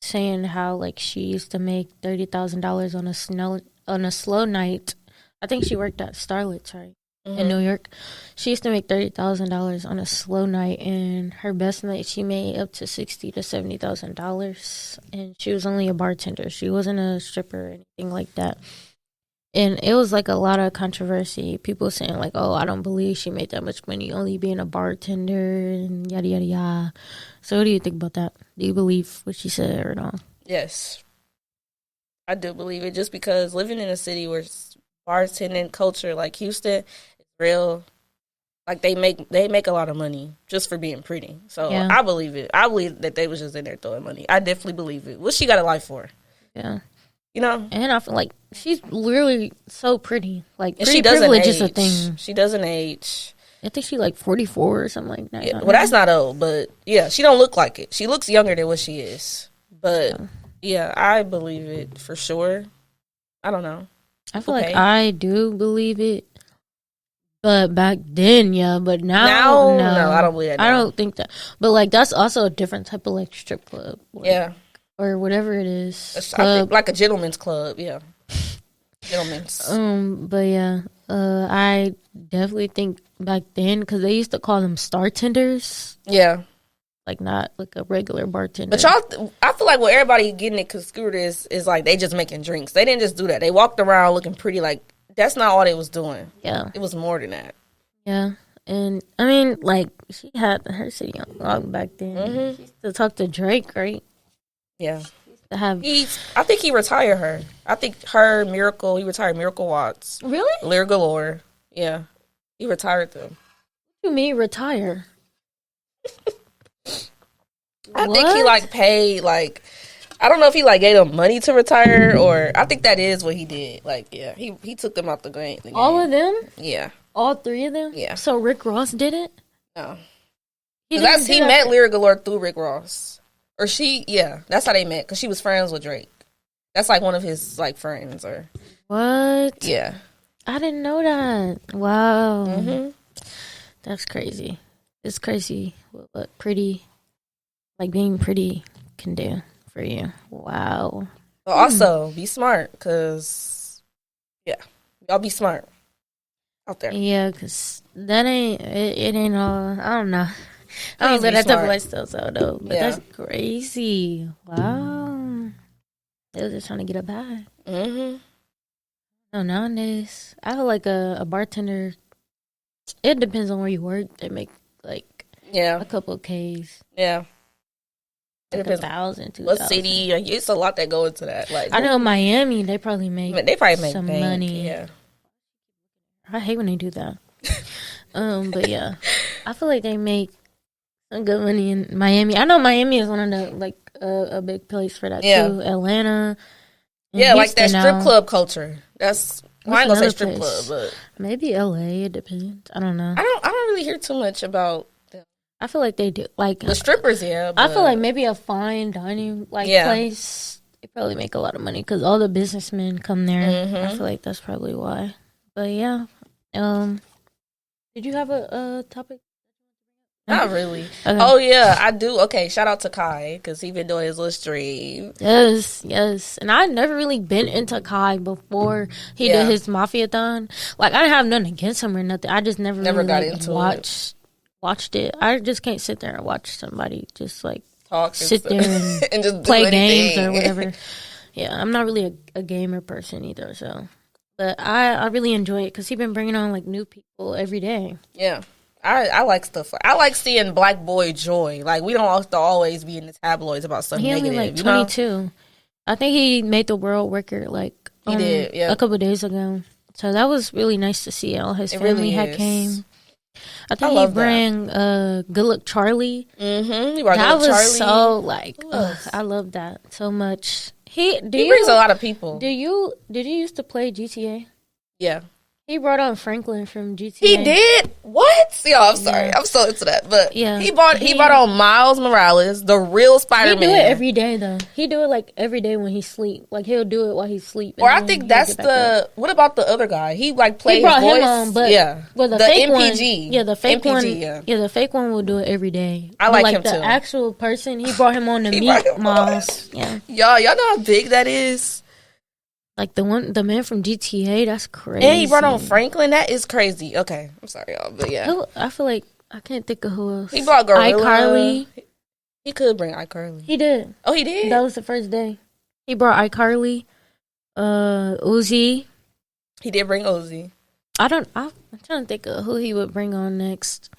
Speaker 1: saying how, like, she used to make $30,000 on a slow night. I think she worked at Starlet's, right? In New York. She used to make $30,000 on a slow night, and her best night she made up to $60,000 to $70,000. And she was only a bartender. She wasn't a stripper or anything like that. And it was like a lot of controversy. People saying like, "Oh, I don't believe she made that much money only being a bartender," and yada yada yada. So, what do you think about that? Do you believe what she said or not?
Speaker 2: Yes, I do believe it. Just because living in a city where bartending culture like Houston is real, like they make a lot of money just for being pretty. So
Speaker 1: Yeah.
Speaker 2: I believe it. I believe that they was just in there throwing money. I definitely believe it. What she got a life for?
Speaker 1: Yeah.
Speaker 2: You know,
Speaker 1: And I feel like she's literally so pretty. Like,
Speaker 2: and
Speaker 1: pretty
Speaker 2: she doesn't
Speaker 1: privilege
Speaker 2: age.
Speaker 1: is a thing.
Speaker 2: She doesn't age.
Speaker 1: I think she like 44 or something like that.
Speaker 2: Yeah, well, that's not old, but yeah, she don't look like it. She looks younger than what she is. But yeah, I believe it for sure. I don't know.
Speaker 1: I feel like I do believe it. But back then, yeah. But now,
Speaker 2: no, I don't believe that.
Speaker 1: I don't think that. But like, that's also a different type of like strip club. Like,
Speaker 2: Yeah.
Speaker 1: Or whatever it is.
Speaker 2: I think like a gentleman's club, yeah. Gentlemen's.
Speaker 1: But yeah, I definitely think back then, because they used to call them star tenders.
Speaker 2: Yeah.
Speaker 1: like not like a regular bartender.
Speaker 2: But y'all, I feel like what everybody getting it construed is like they just making drinks. They didn't just do that. They walked around looking pretty. Like that's not all they was doing.
Speaker 1: Yeah,
Speaker 2: It was more than that.
Speaker 1: yeah. And I mean, like she had her city on lock back then.
Speaker 2: Mhm.
Speaker 1: She used to talk to Drake, right?
Speaker 2: Yeah.
Speaker 1: To have
Speaker 2: I think he retired her. I think he retired Miracle Watts.
Speaker 1: really?
Speaker 2: Lyric Galore. Yeah. He retired them.
Speaker 1: What do you mean retire?
Speaker 2: I think he like paid like I don't know if he like gave them money to retire or I think that is what he did. Like yeah, he took them out the game.
Speaker 1: All of them?
Speaker 2: Yeah.
Speaker 1: All three of them?
Speaker 2: Yeah.
Speaker 1: So Rick Ross did it?
Speaker 2: No.
Speaker 1: He
Speaker 2: He met Lyric Galore through Rick Ross. Or that's how they met because she was friends with Drake. That's like one of his like friends or
Speaker 1: What?
Speaker 2: yeah.
Speaker 1: I didn't know that. Wow.
Speaker 2: Mm-hmm.
Speaker 1: That's crazy. It's crazy what pretty, like being pretty can do for you. Wow.
Speaker 2: But also be smart because yeah, y'all be smart out there.
Speaker 1: Yeah, because that ain't, it ain't all, I don't know. I don't
Speaker 2: Please
Speaker 1: let
Speaker 2: be
Speaker 1: that type of
Speaker 2: smart.
Speaker 1: lifestyle so though. But
Speaker 2: Yeah.
Speaker 1: that's crazy. Wow. They was just trying to get a bag.
Speaker 2: Mm-hmm.
Speaker 1: No, nowadays, I feel like a bartender, it depends on where you work. They make like
Speaker 2: Yeah,
Speaker 1: a couple of Ks.
Speaker 2: yeah. It
Speaker 1: Like
Speaker 2: depends
Speaker 1: 1,000, 2,000.
Speaker 2: what city. It's a lot that go into that. Like
Speaker 1: I know Miami, they probably make
Speaker 2: they probably make
Speaker 1: some
Speaker 2: bank,
Speaker 1: money.
Speaker 2: Yeah.
Speaker 1: I hate when they do that. But yeah, I feel like they make some good money in Miami. I know Miami is one of the like a big place for that
Speaker 2: Yeah.
Speaker 1: too. Atlanta, and
Speaker 2: Yeah, like that
Speaker 1: Houston
Speaker 2: strip
Speaker 1: now.
Speaker 2: club culture. That's well, I ain't gonna say
Speaker 1: another
Speaker 2: strip
Speaker 1: place?
Speaker 2: club, but
Speaker 1: Maybe LA. It depends. I don't know.
Speaker 2: I don't really hear too much about
Speaker 1: I feel like they do. Like
Speaker 2: the strippers. Yeah,
Speaker 1: I feel
Speaker 2: but-
Speaker 1: like maybe a fine dining like
Speaker 2: Yeah.
Speaker 1: place. They probably make a lot of money because all the businessmen come there.
Speaker 2: Mhm.
Speaker 1: I feel like that's probably why. But yeah, did you have a topic?
Speaker 2: not really.
Speaker 1: Okay.
Speaker 2: Oh yeah, I do. Okay, shout out to Kai because he been doing his little stream.
Speaker 1: Yes. And I'd never really been into Kai before he
Speaker 2: Yeah.
Speaker 1: did his Mafia-thon. Like, I didn't have nothing against him or nothing. I just never really,
Speaker 2: got
Speaker 1: like,
Speaker 2: into
Speaker 1: watched it. I just can't sit there and watch somebody just, like,
Speaker 2: Talk and
Speaker 1: sit
Speaker 2: stuff.
Speaker 1: there and
Speaker 2: and just do
Speaker 1: play games
Speaker 2: anything.
Speaker 1: or whatever. Yeah, I'm not really a gamer person either, so. But I really enjoy it because he's been bringing on, like, new people every day.
Speaker 2: Yeah. I like stuff. I like seeing Black Boy joy. Like we don't have to always be in the tabloids about something
Speaker 1: He only,
Speaker 2: negative.
Speaker 1: like,
Speaker 2: you know?
Speaker 1: 22. I think he made the world record, like,
Speaker 2: He did, yeah.
Speaker 1: a couple days ago. So that was really nice to see. All his
Speaker 2: It
Speaker 1: family
Speaker 2: really
Speaker 1: had
Speaker 2: is.
Speaker 1: came. I
Speaker 2: I
Speaker 1: think he
Speaker 2: love that.
Speaker 1: bring Good Luck Charlie.
Speaker 2: Mm-hmm. He brought
Speaker 1: That
Speaker 2: Little
Speaker 1: was
Speaker 2: Charlie.
Speaker 1: so like
Speaker 2: Who else?
Speaker 1: I love that so much.
Speaker 2: He brings a lot of people.
Speaker 1: did you used to play GTA?
Speaker 2: Yeah.
Speaker 1: He brought on Franklin from GTA.
Speaker 2: He did? What? Yo, I'm sorry.
Speaker 1: Yeah.
Speaker 2: I'm so into that. But
Speaker 1: Yeah.
Speaker 2: he brought on Miles Morales, the real
Speaker 1: He
Speaker 2: Spider-Man.
Speaker 1: do it every day though. He do it like every day when he sleep. Like he'll do it while he sleep.
Speaker 2: Or
Speaker 1: and
Speaker 2: I
Speaker 1: then
Speaker 2: think
Speaker 1: he'll
Speaker 2: that's
Speaker 1: get back up.
Speaker 2: what about the other guy? He like played
Speaker 1: He brought
Speaker 2: his
Speaker 1: him
Speaker 2: voice.
Speaker 1: on, but
Speaker 2: yeah.
Speaker 1: well, the
Speaker 2: the
Speaker 1: fake
Speaker 2: MPG.
Speaker 1: one, yeah, the fake
Speaker 2: MPG,
Speaker 1: one,
Speaker 2: yeah.
Speaker 1: the fake one will do it every day.
Speaker 2: I
Speaker 1: But,
Speaker 2: like him
Speaker 1: the
Speaker 2: too.
Speaker 1: actual person, he brought him on to
Speaker 2: He
Speaker 1: meet
Speaker 2: brought him
Speaker 1: Miles. Yeah,
Speaker 2: Y'all know how big that is?
Speaker 1: like the man from GTA. That's crazy.
Speaker 2: And he brought on Franklin. That is crazy. Okay. I'm sorry, y'all. But yeah.
Speaker 1: I feel like I can't think of who else.
Speaker 2: He brought Gorilla.
Speaker 1: iCarly.
Speaker 2: He could bring iCarly.
Speaker 1: He did.
Speaker 2: Oh, he did?
Speaker 1: That was the first day. He brought iCarly, Uzi.
Speaker 2: He did bring Ozzy.
Speaker 1: I'm trying to think of who he would bring on next.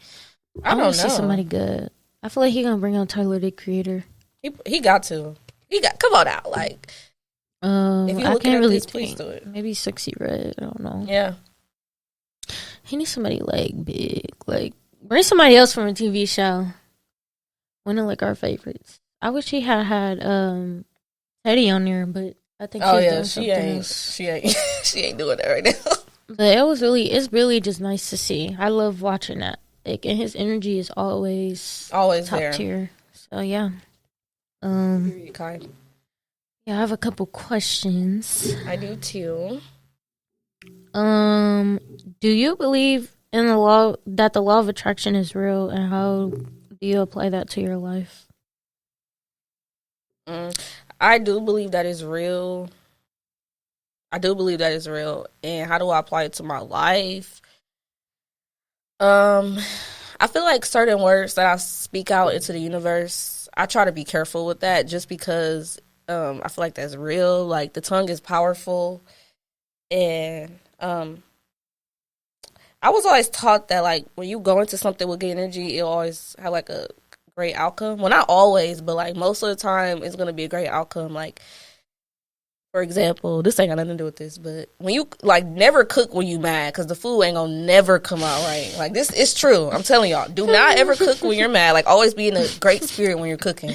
Speaker 2: I don't
Speaker 1: wanna
Speaker 2: know.
Speaker 1: see somebody good. I feel like he gonna bring on Tyler the Creator.
Speaker 2: He got to. Come on out. Like, if you're
Speaker 1: I
Speaker 2: looking
Speaker 1: can't
Speaker 2: at
Speaker 1: really
Speaker 2: this, please
Speaker 1: think.
Speaker 2: do it.
Speaker 1: Maybe Sexy Red. I don't know.
Speaker 2: Yeah.
Speaker 1: He needs somebody like big, like bring somebody else from a TV show. One of like our favorites. I wish he had Teddy on there, but I think
Speaker 2: Oh
Speaker 1: she's
Speaker 2: yeah,
Speaker 1: doing
Speaker 2: she
Speaker 1: something
Speaker 2: ain't.
Speaker 1: else.
Speaker 2: She ain't. She ain't doing that right now.
Speaker 1: But it's really just nice to see. I love watching that. Like, and his energy is always
Speaker 2: Always
Speaker 1: top
Speaker 2: there.
Speaker 1: tier. So yeah.
Speaker 2: Kai.
Speaker 1: Yeah, I have a couple questions.
Speaker 2: I do too.
Speaker 1: Do you believe in the law that the law of attraction is real, and how do you apply that to your life?
Speaker 2: I do believe that is real. And how do I apply it to my life? I I feel like certain words that I speak out into the universe, I try to be careful with that just because I feel like that's real. Like the tongue is powerful, and I was always taught that like when you go into something with good energy, it'll always have like a great outcome. Well, not always, but like most of the time, it's gonna be a great outcome. Like for example, this ain't got nothing to do with this, but when you like never cook when you mad because the food ain't gonna never come out right. Like this is true. I'm telling y'all, do not ever cook when you're mad. Like always be in a great spirit when you're cooking.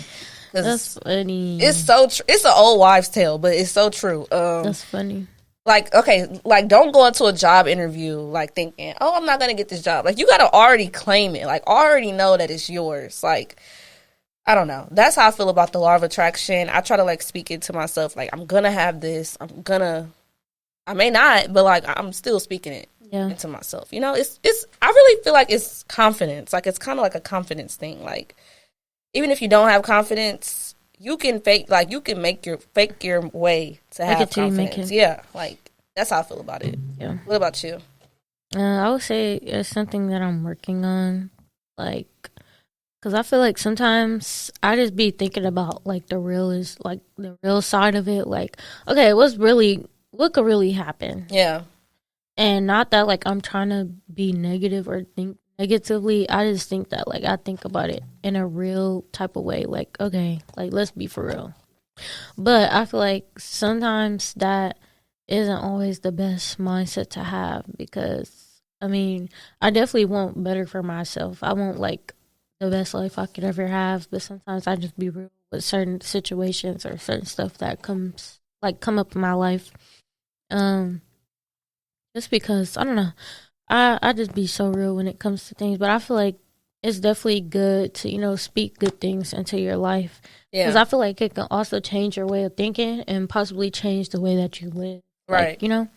Speaker 1: That's funny.
Speaker 2: It's so true. It's an old wives' tale, but it's so true.
Speaker 1: That's funny.
Speaker 2: Like, okay, like don't go into a job interview like thinking, oh, I'm not gonna get this job. Like you gotta already claim it. Like already know that it's yours. Like I don't know. That's how I feel about the law of attraction. I try to like speak it to myself. Like I'm gonna have this. I may not, but like I'm still speaking it into myself. You know, it's. I really feel like it's confidence. Like it's kind of like a confidence thing. Like even if you don't have confidence, you can fake your way to have confidence. Yeah, like that's how I feel about it.
Speaker 1: Yeah.
Speaker 2: What about you?
Speaker 1: I would say it's something that I'm working on, like, because I feel like sometimes I just be thinking about like the real side of it. Like, okay, what could really happen?
Speaker 2: Yeah.
Speaker 1: And not that like I'm trying to be negative or think negatively. I just think that like I think about it in a real type of way. Like, okay, like let's be for real. But I feel like sometimes that isn't always the best mindset to have because I mean, I definitely want better for myself. I want like the best life I could ever have, but sometimes I just be real with certain situations or certain stuff that come up in my life. Just because I don't know, I just be so real when it comes to things. But I feel like it's definitely good to speak good things into your life because I feel like it can also change your way of thinking and possibly change the way that you live.
Speaker 2: Right.
Speaker 1: Like,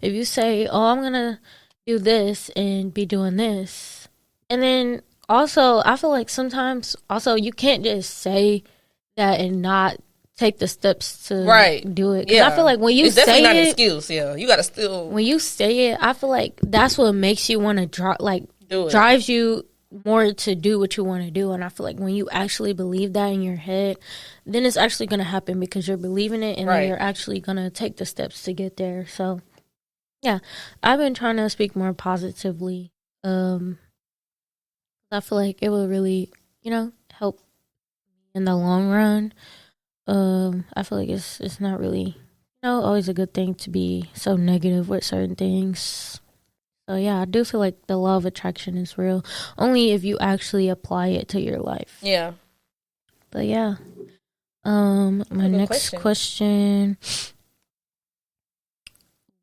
Speaker 1: if you say, "Oh, I'm gonna do this and be doing this," and then also I feel like sometimes also you can't just say that and not take the steps to do it. Because I feel like when you
Speaker 2: it's
Speaker 1: say
Speaker 2: definitely not
Speaker 1: it,
Speaker 2: an excuse. Yeah, you gotta still.
Speaker 1: When you say it, I feel like that's what makes you want to
Speaker 2: do it.
Speaker 1: Drives you more to do what you want to do. And I feel like when you actually believe that in your head, then it's actually going to happen because you're believing it and then you're actually going to take the steps to get there. So, yeah, I've been trying to speak more positively. I feel like it will really, help in the long run. I feel like it's not really, always a good thing to be so negative with certain things. So yeah, I do feel like the law of attraction is real, only if you actually apply it to your life.
Speaker 2: Yeah.
Speaker 1: But yeah, my next question: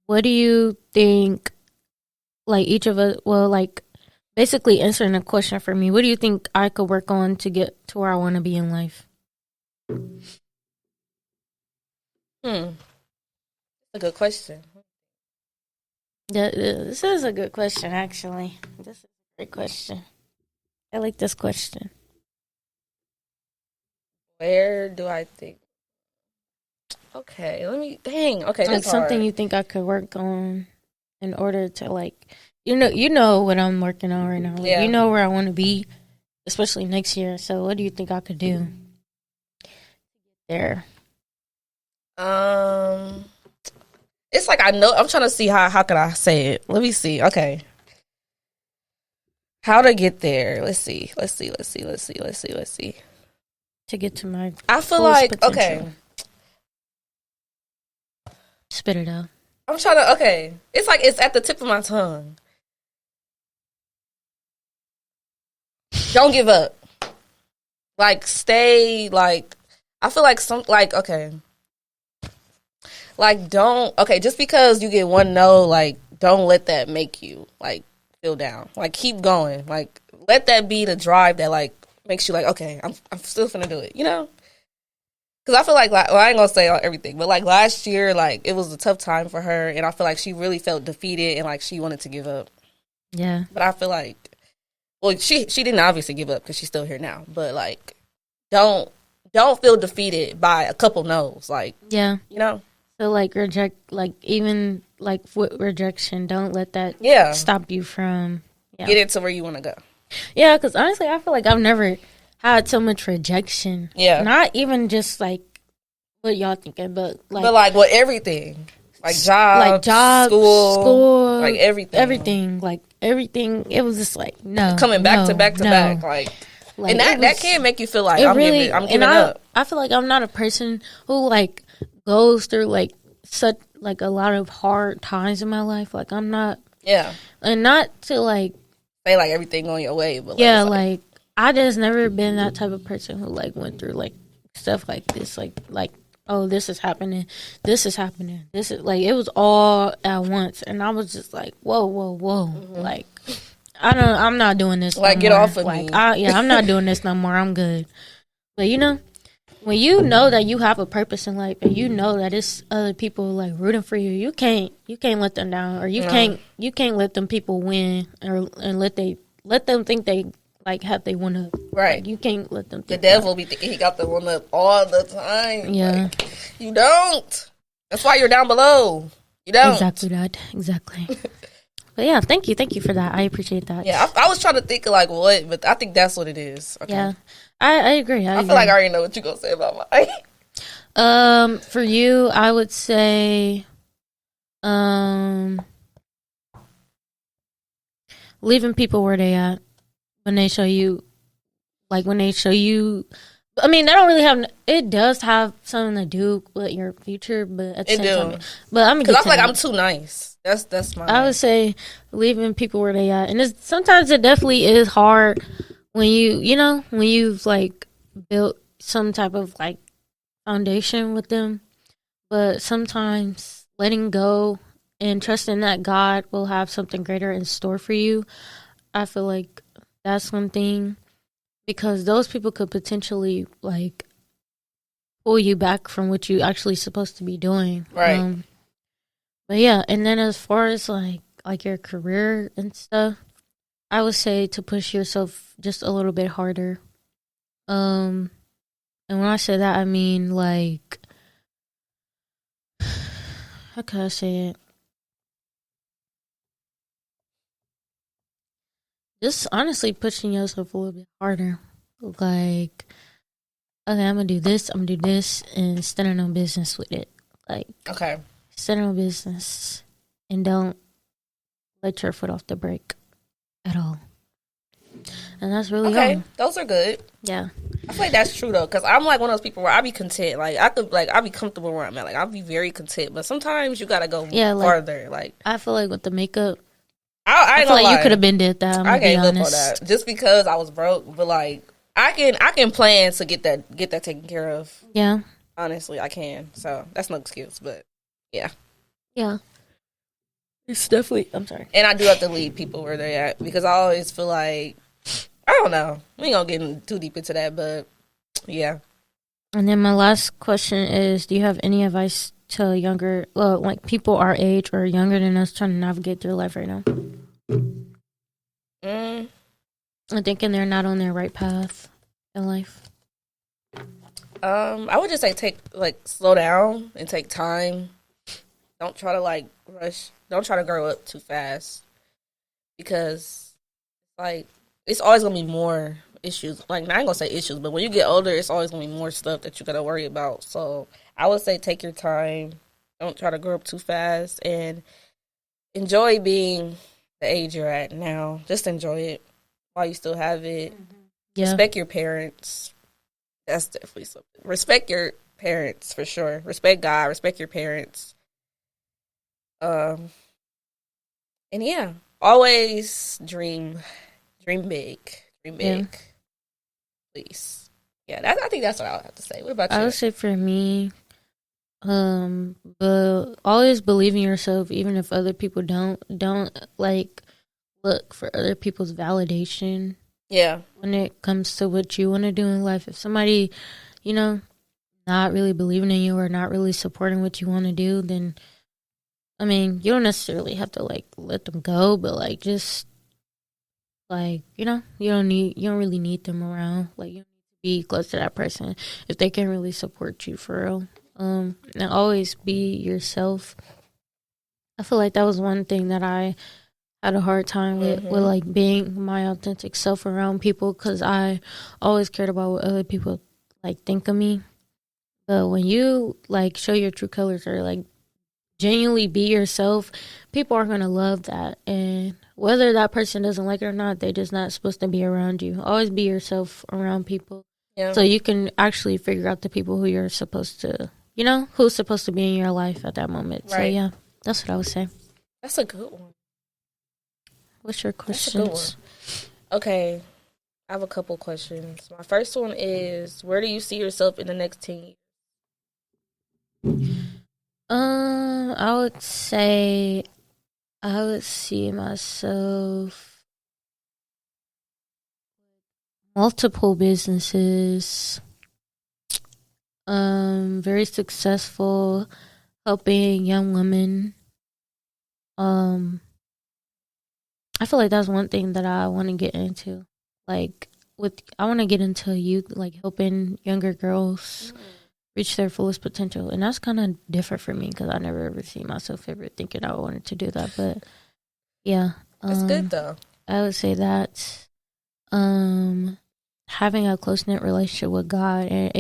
Speaker 1: what do you think? Like each of us, well, like basically answering a question for me. What do you think I could work on to get to where I want to be in life?
Speaker 2: A good question.
Speaker 1: This is a good question, actually. This is a great question. I like this question.
Speaker 2: Where do I think? Okay, okay,
Speaker 1: like something hard. You think I could work on in order to like, you know what I'm working on right now. Like, you know where I want to be, especially next year. So what do you think I could do there?
Speaker 2: It's like I know. I'm trying to see how can I say it. Let me see. Okay, how to get there? Let's see.
Speaker 1: To get to my,
Speaker 2: I feel like potential. Okay.
Speaker 1: Spit it out.
Speaker 2: I'm trying to. Okay, it's like it's at the tip of my tongue. Don't give up. Like stay. Like I feel like okay. Like don't just because you get one no, like don't let that make you like feel down. Like keep going. Like let that be the drive that like makes you like okay, I'm still finna do it. Because I feel like I ain't gonna say everything, but like last year, like it was a tough time for her, and I feel like she really felt defeated and like she wanted to give up.
Speaker 1: Yeah.
Speaker 2: But I feel like, well, she didn't obviously give up because she's still here now. But like, don't feel defeated by a couple no's. Like
Speaker 1: So like even with rejection, don't let that stop you from
Speaker 2: get it to where you want to go.
Speaker 1: Yeah, because honestly, I feel like I've never had so much rejection.
Speaker 2: Yeah.
Speaker 1: Not even just like what y'all thinking, but
Speaker 2: like with everything. Like jobs, school, like everything.
Speaker 1: Like everything. It was just like, no.
Speaker 2: Coming back to back to back. Like and that can make you feel like I'm giving up.
Speaker 1: I feel like I'm not a person who like goes through like such like a lot of hard times in my life. Like I'm not.
Speaker 2: Yeah.
Speaker 1: And not to like
Speaker 2: say like everything on your way, but
Speaker 1: yeah, like I just never been that type of person who like went through like stuff like this, like oh, this is happening, this is happening, this is like it was all at once, and I was just like whoa, like I'm not doing this.
Speaker 2: Like
Speaker 1: no
Speaker 2: get
Speaker 1: more.
Speaker 2: off of
Speaker 1: like,
Speaker 2: me.
Speaker 1: I'm not doing this no more. I'm good. But you know, when you know that you have a purpose in life and you know that it's other people like rooting for you, you can't let them down, or you can't let them people win, and let them think they like have they one up.
Speaker 2: Right.
Speaker 1: Like, you can't let them think
Speaker 2: the devil be thinking he got the one up all the time.
Speaker 1: Yeah.
Speaker 2: Like, you don't. That's why you're down below. You don't.
Speaker 1: Exactly that. Exactly. But yeah, thank you for that. I appreciate that.
Speaker 2: Yeah, I was trying to think of like what, but I think that's what it is. Okay.
Speaker 1: Yeah. I agree. I
Speaker 2: feel like I already know what you're gonna say about mine.
Speaker 1: For you, I would say, leaving people where they at when they show you, like when they show you. I mean, that don't really have. It does have something to do with your future, but at the same time, but I'm
Speaker 2: because I feel like I'm too nice. That's my.
Speaker 1: I would say leaving people where they at, and sometimes it definitely is hard when when you've like built some type of like foundation with them, but sometimes letting go and trusting that God will have something greater in store for you. I feel like that's one thing, because those people could potentially like pull you back from what you actually supposed to be doing.
Speaker 2: Right.
Speaker 1: But yeah, and then as far as like your career and stuff, I would say to push yourself just a little bit harder. And when I say that, I mean like, how can I say it? Just honestly pushing yourself a little bit harder. Like, okay, I'm gonna do this, and start no business with it. Like,
Speaker 2: okay,
Speaker 1: start no business, and don't let your foot off the brake at all. And that's really
Speaker 2: okay.
Speaker 1: all.
Speaker 2: Those are good.
Speaker 1: Yeah,
Speaker 2: I feel like that's true though, because I'm like one of those people where I be content. Like I be comfortable where I'm at. Like I'll be very content, but sometimes you gotta go farther. Like
Speaker 1: I feel like with the makeup,
Speaker 2: I
Speaker 1: feel like you could have been did that.
Speaker 2: I can't live on that just because I was broke. But like I can plan to get that taken care of.
Speaker 1: Yeah,
Speaker 2: honestly, I can. So that's no excuse. But yeah.
Speaker 1: It's definitely. I'm sorry.
Speaker 2: And I do have to leave people where they're at, because I always feel like, I don't know. We ain't gonna get too deep into that, but yeah.
Speaker 1: And then my last question is: do you have any advice to younger, like people our age or younger than us, trying to navigate through life right now? I'm thinking they're not on their right path in life.
Speaker 2: I would just say slow down and take time. Don't try to rush. Don't try to grow up too fast, because it's always gonna be more issues. Like, I ain't gonna say issues, but when you get older, it's always gonna be more stuff that you gotta worry about. So I would say take your time. Don't try to grow up too fast, and enjoy being the age you're at now. Just enjoy it while you still have it. Yeah. Respect your parents. That's definitely something. Respect your parents for sure. Respect God. Respect your parents. And yeah, always dream big. Dream big. Yeah. Please. Yeah, I think that's what I would have to say. What about you?
Speaker 1: I would say for me, but always believe in yourself, even if other people don't look for other people's validation.
Speaker 2: Yeah.
Speaker 1: When it comes to what you want to do in life, if somebody, not really believing in you or not really supporting what you want to do, then, I mean, you don't necessarily have to let them go, but just you don't really need them around. You need to be close to that person if they can really support you for real. And always be yourself. I feel like that was one thing that I had a hard time with like being my authentic self around people because I always cared about what other people like think of me. But when you like show your true colors or like genuinely be yourself, people are gonna love that. And whether that person doesn't like it or not, they're just not supposed to be around you. Always be yourself around people.
Speaker 2: Yeah.
Speaker 1: So you can actually figure out the people who you're supposed to, you know, who's supposed to be in your life at that moment. So
Speaker 2: Right.
Speaker 1: yeah, that's what I would say.
Speaker 2: That's a good one.
Speaker 1: What's your
Speaker 2: That's a good
Speaker 1: questions?
Speaker 2: one. Okay. I have a couple questions. My first one is, where do you see yourself in the next 10 years?
Speaker 1: I would say I would see myself multiple businesses, very successful, helping young women. I feel like that's one thing that I want to get into. Like I want to get into youth, like helping younger girls reach their fullest potential, and that's kind of different for me because I never ever see myself ever thinking I wanted to do that. But yeah,
Speaker 2: That's good though.
Speaker 1: I would say that having a close knit relationship with God and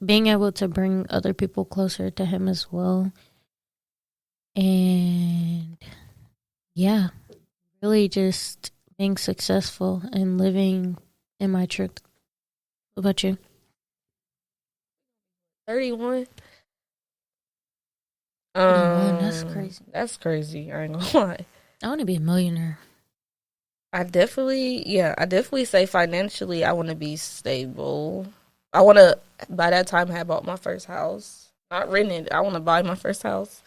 Speaker 1: being able to bring other people closer to Him as well, and yeah, really just being successful and living in my truth. What about you?
Speaker 2: 31.
Speaker 1: 31, that's crazy.
Speaker 2: That's crazy. I ain't gonna lie.
Speaker 1: I want to be a millionaire.
Speaker 2: I definitely say financially, I want to be stable. I want to, by that time, have bought my first house. Not rented. I want to buy my first house.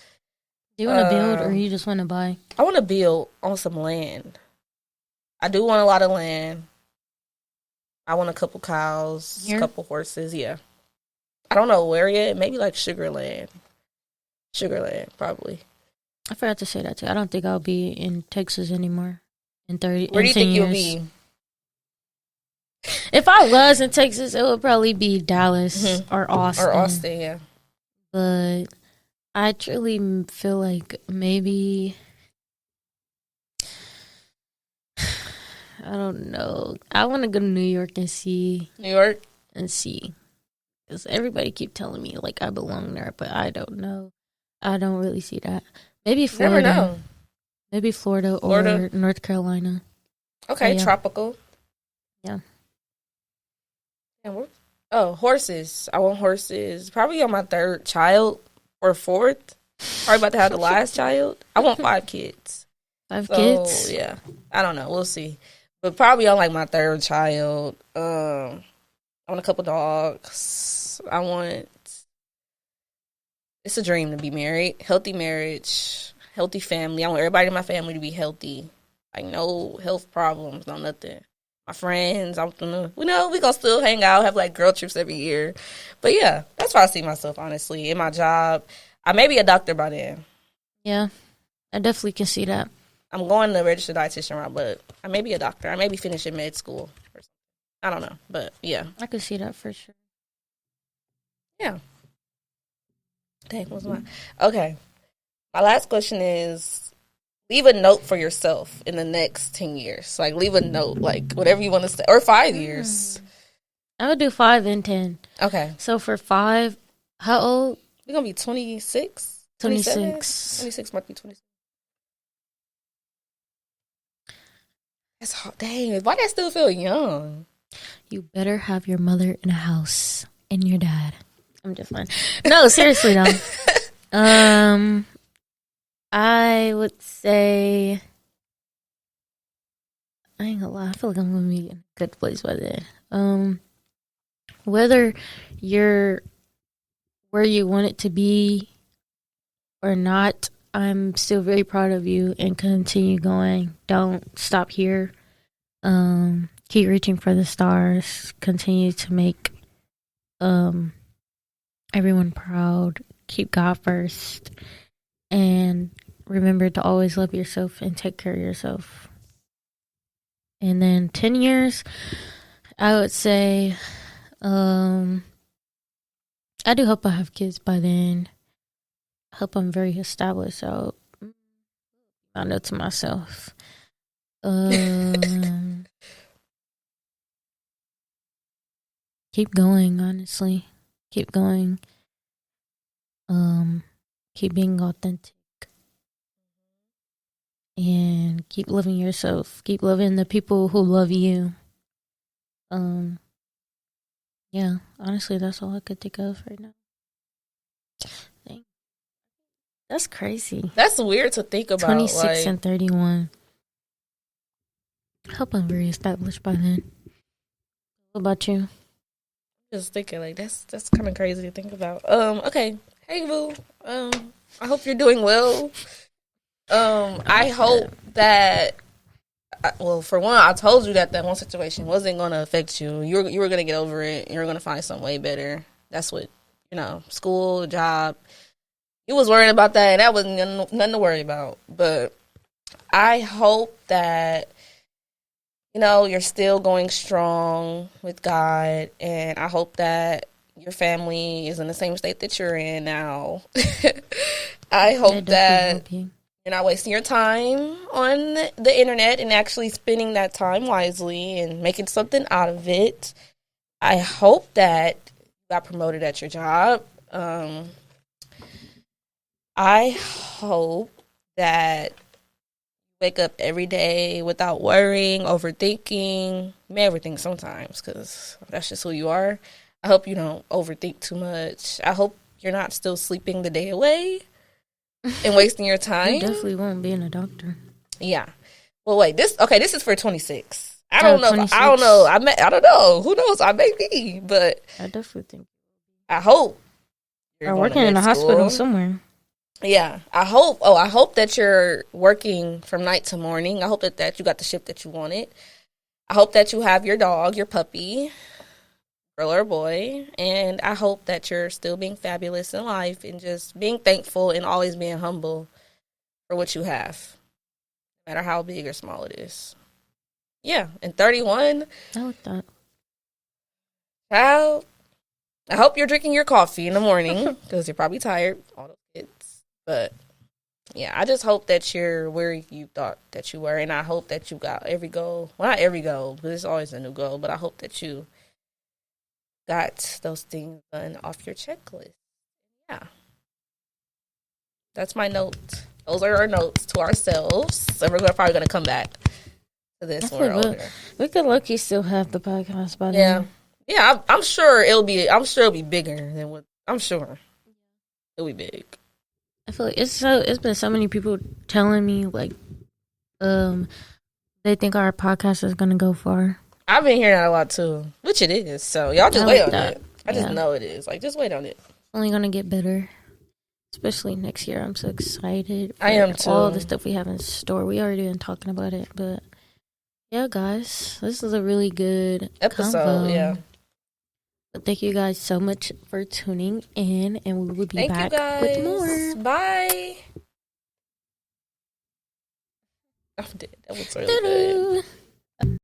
Speaker 1: Do you want to build or you just want to buy?
Speaker 2: I want to build on some land. I do want a lot of land. I want a couple cows,
Speaker 1: Here?
Speaker 2: a couple horses. Yeah. I don't know where yet. Maybe like Sugarland. Sugarland, probably.
Speaker 1: I forgot to say that too. I don't think I'll be in Texas anymore in 30.
Speaker 2: Where do you
Speaker 1: 10
Speaker 2: think you'll
Speaker 1: years.
Speaker 2: be?
Speaker 1: If I was in Texas, it would probably be Dallas or Austin.
Speaker 2: Or Austin, yeah.
Speaker 1: But I truly feel like maybe I don't know. I want to go to New York and see.
Speaker 2: New York?
Speaker 1: Because everybody keep telling me like I belong there, but I don't know. I don't really see that. Maybe Florida.
Speaker 2: Never know.
Speaker 1: Maybe Florida
Speaker 2: Florida?
Speaker 1: or North Carolina.
Speaker 2: Okay,
Speaker 1: Yeah.
Speaker 2: tropical.
Speaker 1: Yeah.
Speaker 2: Oh, horses. I want horses. Probably on my third child or fourth. Probably about to have the last child. I want 5 kids.
Speaker 1: 5
Speaker 2: So,
Speaker 1: kids?
Speaker 2: yeah. I don't know. We'll see. But probably on like my third child. I want a couple dogs. It's a dream to be married. Healthy marriage. Healthy family. I want everybody in my family to be healthy. Like no health problems, no nothing. My friends, we gonna still hang out, have like girl trips every year. But yeah, that's where I see myself, honestly. In my job. I may be a doctor by then.
Speaker 1: Yeah. I definitely can see that.
Speaker 2: I'm going the registered dietitian route, but I may be a doctor. I may be finishing med school or something. I don't know. But yeah.
Speaker 1: I can see that for sure.
Speaker 2: Yeah. Dang, what's mine? Okay. My last question is, leave a note for yourself in the next 10 years. Like, leave a note, like, whatever you want to say. Or 5 years.
Speaker 1: I would do 5 and 10.
Speaker 2: Okay.
Speaker 1: So for 5, how old?
Speaker 2: You're going to be 26?
Speaker 1: 26.
Speaker 2: 26 might be 26. That's hard. Dang, why that still feel young?
Speaker 1: You better have your mother in a house and your dad. I'm just fine. No, seriously though. I would say I ain't gonna lie, I feel like I'm gonna be in a good place by then. Whether you're where you want it to be or not, I'm still very proud of you and continue going. Don't stop here. Keep reaching for the stars. Continue to make everyone proud. Keep God first. And remember to always love yourself and take care of yourself. And then 10 years, I would say, I do hope I have kids by then. I hope I'm very established. So, I know to myself. Keep going, honestly. Keep going. Keep being authentic. And keep loving yourself. Keep loving the people who love you. Yeah, honestly, that's all I could think of right now. Dang. That's crazy.
Speaker 2: That's weird to think about.
Speaker 1: 26 and 31. I hope I'm very established by then. What about you?
Speaker 2: Just thinking like that's kind of crazy to think about. Okay. Hey, Boo. I hope you're doing well. I hope that. Well, for one, I told you that one situation wasn't going to affect you. You were going to get over it. You were going to find something way better. That's what, school, job. You was worrying about that, and that was nothing to worry about. But I hope that, you're still going strong with God, and I hope that your family is in the same state that you're in now. I hope that you're not wasting your time on the internet and actually spending that time wisely and making something out of it. I hope that you got promoted at your job. I hope that wake up every day without worrying, overthinking. You may overthink sometimes because that's just who you are. I hope you don't overthink too much. I hope you're not still sleeping the day away and wasting your time.
Speaker 1: You definitely won't being a doctor.
Speaker 2: Yeah. Well, wait. This is for 26. I don't know.
Speaker 1: 26.
Speaker 2: I don't know. I don't know. Who knows? I may be, but
Speaker 1: I definitely think.
Speaker 2: I hope
Speaker 1: You're working in a hospital somewhere.
Speaker 2: Yeah, I hope that you're working from night to morning. I hope that you got the shift that you wanted. I hope that you have your dog, your puppy, girl or boy, and I hope that you're still being fabulous in life and just being thankful and always being humble for what you have, no matter how big or small it is. Yeah, and 31.
Speaker 1: I like that.
Speaker 2: Child, I hope you're drinking your coffee in the morning because you're probably tired. All those kids. But, yeah, I just hope that you're where you thought that you were, and I hope that you got every goal. Well, not every goal, because it's always a new goal, but I hope that you got those things done off your checklist. Yeah. That's my note. Those are our notes to ourselves, and we're probably going to come back to this when we're older.
Speaker 1: We could low-key still have the podcast by
Speaker 2: then. Yeah, I'm sure it'll be bigger than what, I'm sure. It'll be big.
Speaker 1: I feel like it's been so many people telling me like they think our podcast is gonna go far.
Speaker 2: I've been hearing that a lot too, which it is. So y'all just wait on it. I just know it is. Like, just wait on it.
Speaker 1: It's only gonna get better, especially next year. I'm so excited.
Speaker 2: I am too.
Speaker 1: All the stuff we have in store. We already been talking about it, but yeah, guys, this is a really good
Speaker 2: episode.
Speaker 1: Convo.
Speaker 2: Yeah.
Speaker 1: But thank you guys so much for tuning in, and we will be back with more.
Speaker 2: Bye. I'm dead. That was really good.